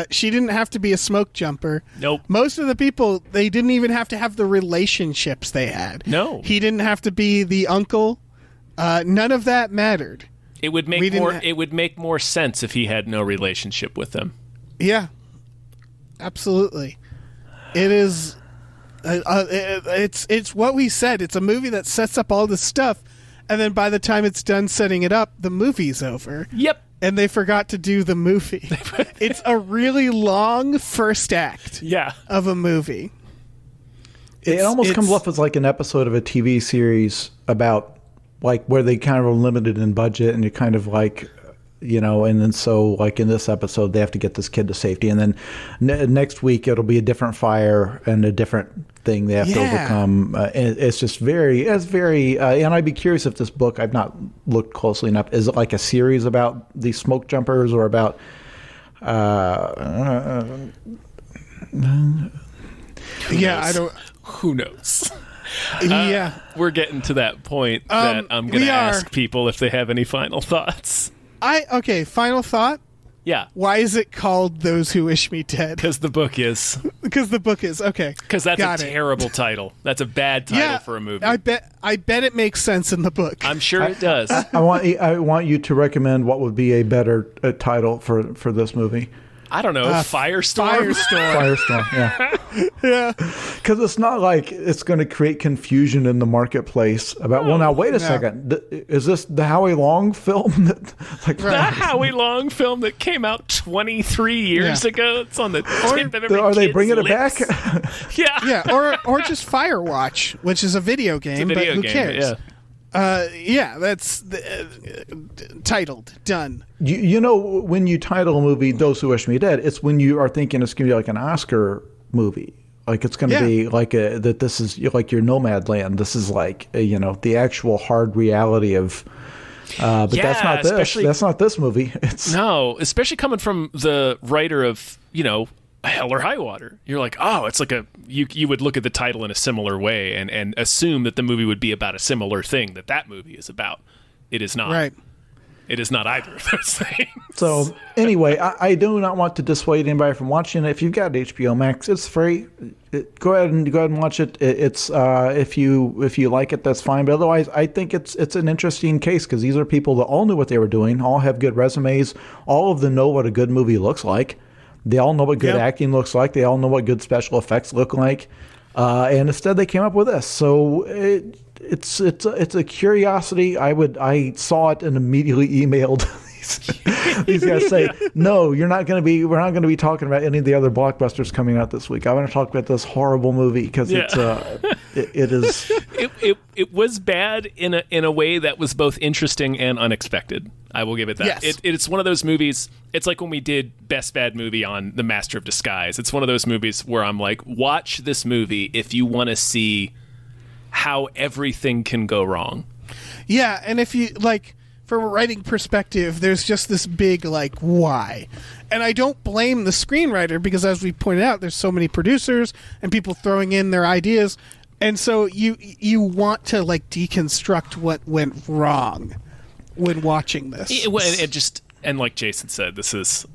She didn't have to be a smoke jumper. Nope. Most of the people, they didn't even have to have the relationships they had. No. He didn't have to be the uncle. None of that mattered. It would make more sense if he had no relationship with them. Yeah. Absolutely. It is it's what we said. It's a movie that sets up all this stuff. And then by the time it's done setting it up, the movie's over. Yep. And they forgot to do the movie. It's a really long first act of a movie. It almost comes off as like an episode of a TV series about like where they kind of are limited in budget and you're kind of like, you know, and then so like in this episode, they have to get this kid to safety. And then next week, it'll be a different fire and a different thing they have to overcome. It's just very, and I'd be curious if this book, I've not looked closely enough, is it like a series about these smoke jumpers or about, who knows? We're getting to that point that I'm going to ask people if they have any final thoughts. Final thought. Yeah. Why is it called Those Who Wish Me Dead? Because the book is. Okay. Because that's a terrible title. That's a bad title for a movie. I bet it makes sense in the book. I'm sure it does. I want you to recommend what would be a better title for this movie. I don't know. Firestorm? Firestorm, yeah. Yeah. Because it's not like it's going to create confusion in the marketplace about, now, wait a second. Is this the Howie Long film? The Howie Long film that came out 23 years ago? It's on the tip of every Are they bringing lips. it back? Yeah, or just Firewatch, which is a video game, but who cares? That's titled. Done. You know, when you title a movie "Those Who Wish Me Dead," it's when you are thinking it's going to be like an Oscar movie. Like it's going to be like that. This is like your Nomadland. This is like the actual hard reality of. But that's not this. That's not this movie. No, especially coming from the writer of Hell or High Water. You're like, oh, it's like you would look at the title in a similar way and assume that the movie would be about a similar thing that movie is about. It is not. Right. It is not either of those things. So anyway, I do not want to dissuade anybody from watching it. If you've got HBO Max, it's free. Go ahead and watch it. It's if you like it, that's fine. But otherwise, I think it's an interesting case because these are people that all knew what they were doing, all have good resumes, all of them know what a good movie looks like. They all know what good acting looks like. They all know what good special effects look like. And instead, they came up with this. So it's a curiosity. I saw it and immediately emailed these guys say, no, we're not going to be talking about any of the other blockbusters coming out this week. I want to talk about this horrible movie because it is. It was bad in a way that was both interesting and unexpected. I will give it that. Yes. It's one of those movies. It's like when we did Best Bad Movie on The Master of Disguise. It's one of those movies where I'm like, watch this movie if you want to see how everything can go wrong. Yeah, and if you like, from a writing perspective, there's just this big like why, and I don't blame the screenwriter because, as we pointed out, there's so many producers and people throwing in their ideas, and so you want to like deconstruct what went wrong when watching this. And like Jason said, this is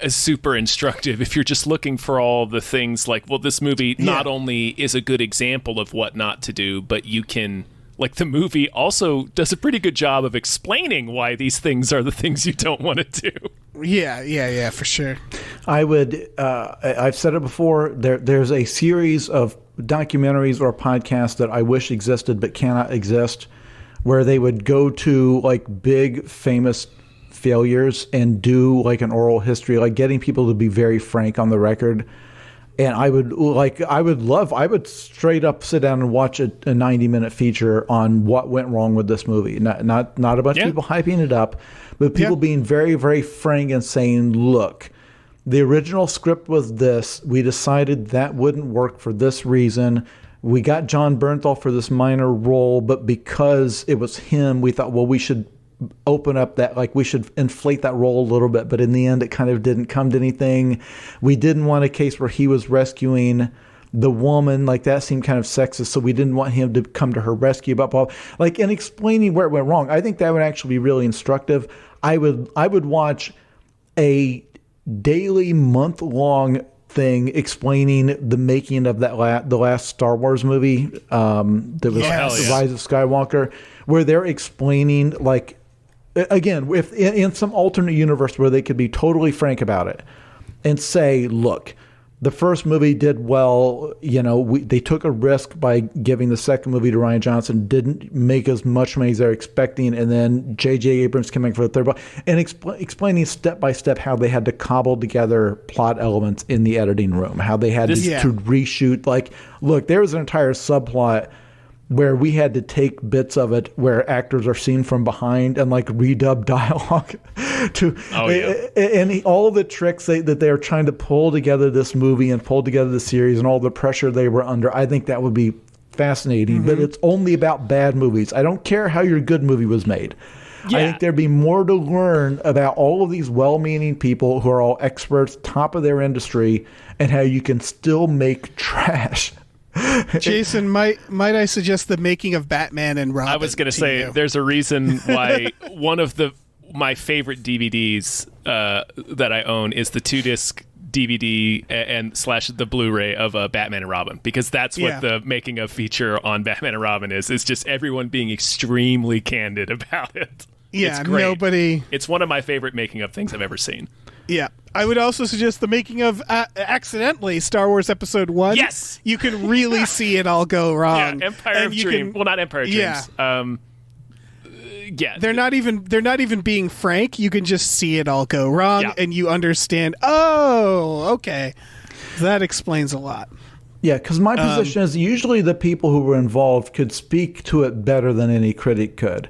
super instructive if you're just looking for all the things like, well, this movie not only is a good example of what not to do, but you can. Like, the movie also does a pretty good job of explaining why these things are the things you don't want to do. Yeah, for sure. I've said it before, there's a series of documentaries or podcasts that I wish existed but cannot exist, where they would go to, like, big, famous failures and do, like, an oral history, like getting people to be very frank on the record. And I would straight up sit down and watch a 90-minute feature on what went wrong with this movie. Not a bunch of people hyping it up, but people being very, very frank and saying, look, the original script was this. We decided that wouldn't work for this reason. We got John Bernthal for this minor role, but because it was him, we thought, well, we should open up that, like, we should inflate that role a little bit, but in the end it kind of didn't come to anything. We didn't want a case where he was rescuing the woman, like that seemed kind of sexist, so we didn't want him to come to her rescue, blah, blah, like, and explaining where it went wrong. I think that would actually be really instructive. I would watch a daily, month-long thing explaining the making of that the last Star Wars movie that was The Rise of Skywalker, where they're explaining, like, again, if in some alternate universe where they could be totally frank about it and say, look, the first movie did well, they took a risk by giving the second movie to Rian Johnson, didn't make as much money as they're expecting, and then J.J. Abrams coming for the third one, and explaining step by step how they had to cobble together plot elements in the editing room, how they had to reshoot. Like, look, there was an entire subplot where we had to take bits of it where actors are seen from behind and like redub dialogue and all of the tricks that they're trying to pull together this movie and pull together the series and all the pressure they were under. I think that would be fascinating, but it's only about bad movies. I don't care how your good movie was made. Yeah. I think there'd be more to learn about all of these well-meaning people who are all experts, top of their industry, and how you can still make trash. Jason, might I suggest the making of Batman and Robin? I was going to say, there's a reason why one of my favorite DVDs that I own is the 2-disc DVD and / the Blu-ray of Batman and Robin, because that's what the making of feature on Batman and Robin is. It's just everyone being extremely candid about it. Yeah, it's great. It's one of my favorite making of things I've ever seen. Yeah. I would also suggest the making of accidentally Star Wars Episode 1. Yes. You can really see it all go wrong. Yeah, Empire of Dreams. Well, not Empire of Dreams. They're not even being frank. You can just see it all go wrong and you understand, oh, okay. That explains a lot. Yeah, because my position is usually the people who were involved could speak to it better than any critic could.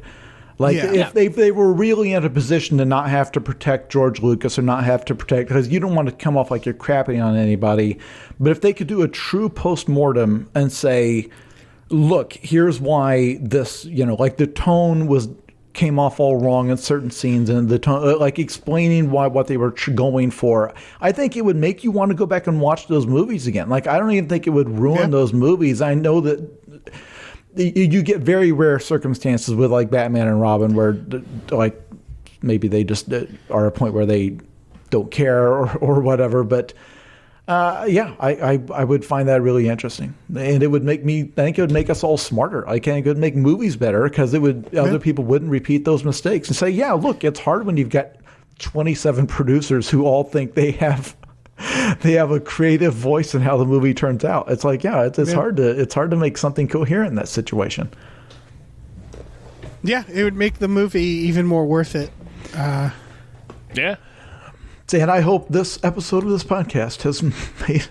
Like, if they were really in a position to not have to protect George Lucas or not have to protect, because you don't want to come off like you're crapping on anybody, but if they could do a true post-mortem and say, look, here's why this, like the tone came off all wrong in certain scenes, and the tone, like explaining what they were going for, I think it would make you want to go back and watch those movies again. Like, I don't even think it would ruin those movies. I know that you get very rare circumstances with like Batman and Robin where like maybe they just are at a point where they don't care or whatever. But I would find that really interesting, and it would I think it would make us all smarter. I think it would make movies better because other people wouldn't repeat those mistakes and say, yeah, look, it's hard when you've got 27 producers who all think they have a creative voice in how the movie turns out. It's like, it's hard to make something coherent in that situation. Yeah, it would make the movie even more worth it. Yeah. See, and I hope this episode of this podcast has made,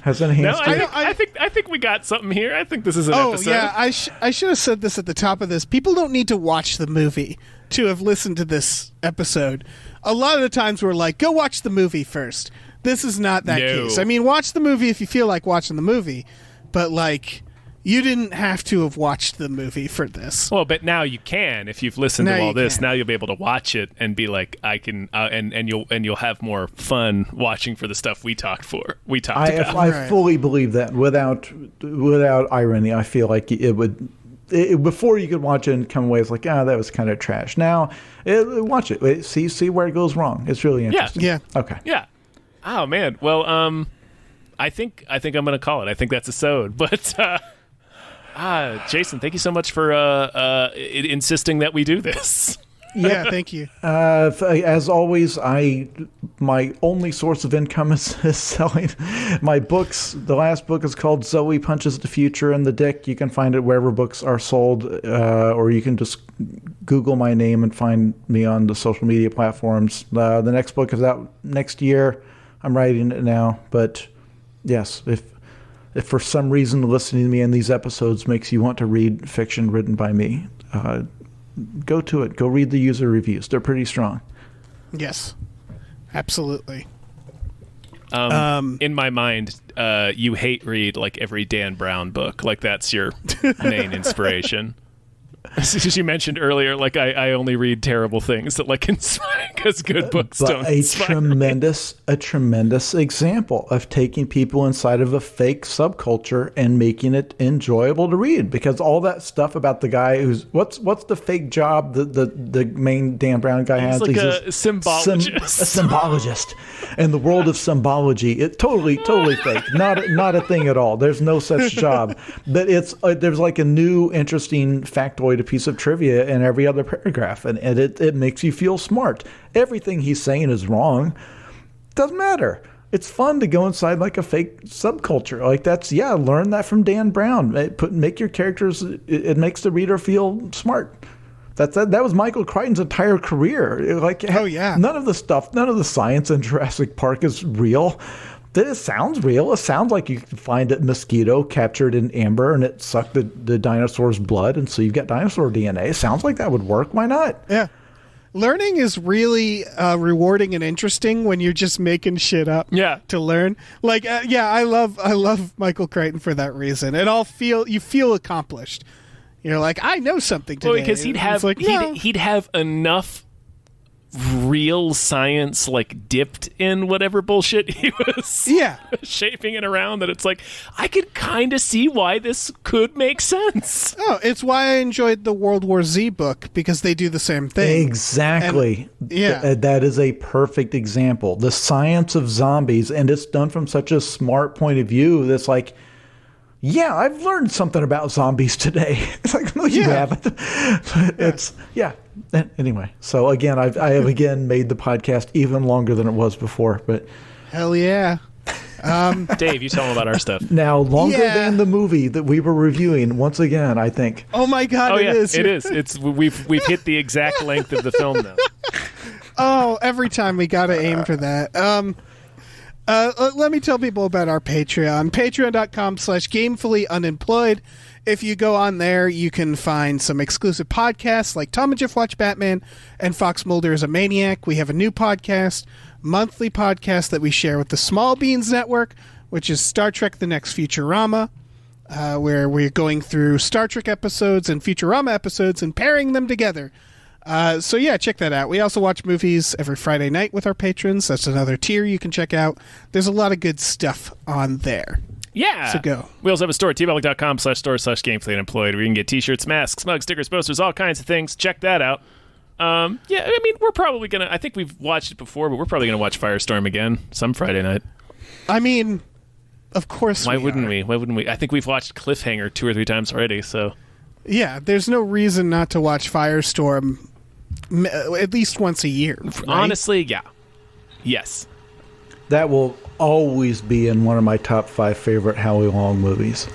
has enhanced. No, I think we got something here. I think this is an episode. Oh yeah, I should have said this at the top of this. People don't need to watch the movie to have listened to this episode. A lot of the times we're like, go watch the movie first. This is not that case. I mean, watch the movie if you feel like watching the movie, but like, you didn't have to have watched the movie for this. Well, but now you can if you've listened to all this. Now you'll be able to watch it and be like, I can, and you'll have more fun watching for the stuff we talked about. I fully believe that. Without irony, I feel like it would. Before you could watch it and come away, it's like, that was kind of trash. Now, watch it. See where it goes wrong. It's really interesting. Yeah. Okay. Yeah. Oh man. Well, I think I'm gonna call it. I think that's a sode. But Jason, thank you so much for insisting that we do this. Yeah, thank you. As always, my only source of income is selling my books. The last book is called Zoe Punches the Future in the Dick. You can find it wherever books are sold, or you can just Google my name and find me on the social media platforms. The next book is out next year. I'm writing it now, but yes, if for some reason listening to me in these episodes makes you want to read fiction written by me, go to it. Go read the user reviews. They're pretty strong. Yes, absolutely. In my mind, you hate read like every Dan Brown book. Like that's your main inspiration. As you mentioned earlier, like I only read terrible things that like inspire, because good books don't inspire me. A tremendous example of taking people inside of a fake subculture and making it enjoyable to read. Because all that stuff about the guy who's what's the fake job the main Dan Brown guy has? He's like a symbologist. A symbologist. In the world of symbology, it totally fake. Not a thing at all. There's no such job. But it's there's like a new interesting factoid, a piece of trivia in every other paragraph, and it makes you feel smart. Everything he's saying is wrong. Doesn't matter. It's fun to go inside like a fake subculture. Like learn that from Dan Brown. Make your characters. It makes the reader feel smart. That was Michael Crichton's entire career. Like, none of the science in Jurassic Park is real. It sounds real. It sounds like you can find a mosquito captured in amber and it sucked the dinosaur's blood, and so you've got dinosaur DNA. It sounds like that would work. Why not? Yeah. Learning is really rewarding and interesting when you're just making shit up to learn. Like, I love Michael Crichton for that reason. You feel accomplished. You're like, I know something today. Well, because he'd have enough real science like dipped in whatever bullshit he was shaping it around, that it's like, I could kind of see why this could make sense. Oh, it's why I enjoyed the World War Z book, because they do the same thing. Exactly. That is a perfect example. The science of zombies, and it's done from such a smart point of view that's like, yeah, I've learned something about zombies today. It's like, no, you haven't. It's anyway. So again, I have again made the podcast even longer than it was before. But hell yeah, Dave, you tell them about our stuff now. Longer than the movie that we were reviewing. Once again, I think. Oh my god, it is. It is. It's we've hit the exact length of the film now. Oh, every time we gotta aim for that. Let me tell people about our Patreon. Patreon.com/gamefullyunemployed. If you go on there, you can find some exclusive podcasts like Tom and Jeff Watch Batman and Fox Mulder is a Maniac. We have a new monthly podcast that we share with the Small Beans Network, which is Star Trek The Next Futurama, where we're going through Star Trek episodes and Futurama episodes and pairing them together. So check that out. We also watch movies every Friday night with our patrons. That's another tier you can check out. There's a lot of good stuff on there. Yeah. So go. We also have a store, tpublic.com/store/gamefullyunemployed, where you can get t-shirts, masks, mugs, stickers, posters, all kinds of things. Check that out. I mean, we're probably going to, I think we've watched it before, but we're probably going to watch Firestorm again some Friday night. I mean, of course Why wouldn't we? I think we've watched Cliffhanger 2 or 3 times already, so. Yeah, there's no reason not to watch Firestorm at least once a year. Right? Honestly, yeah. Yes. That will always be in one of my top 5 favorite Howie Long movies.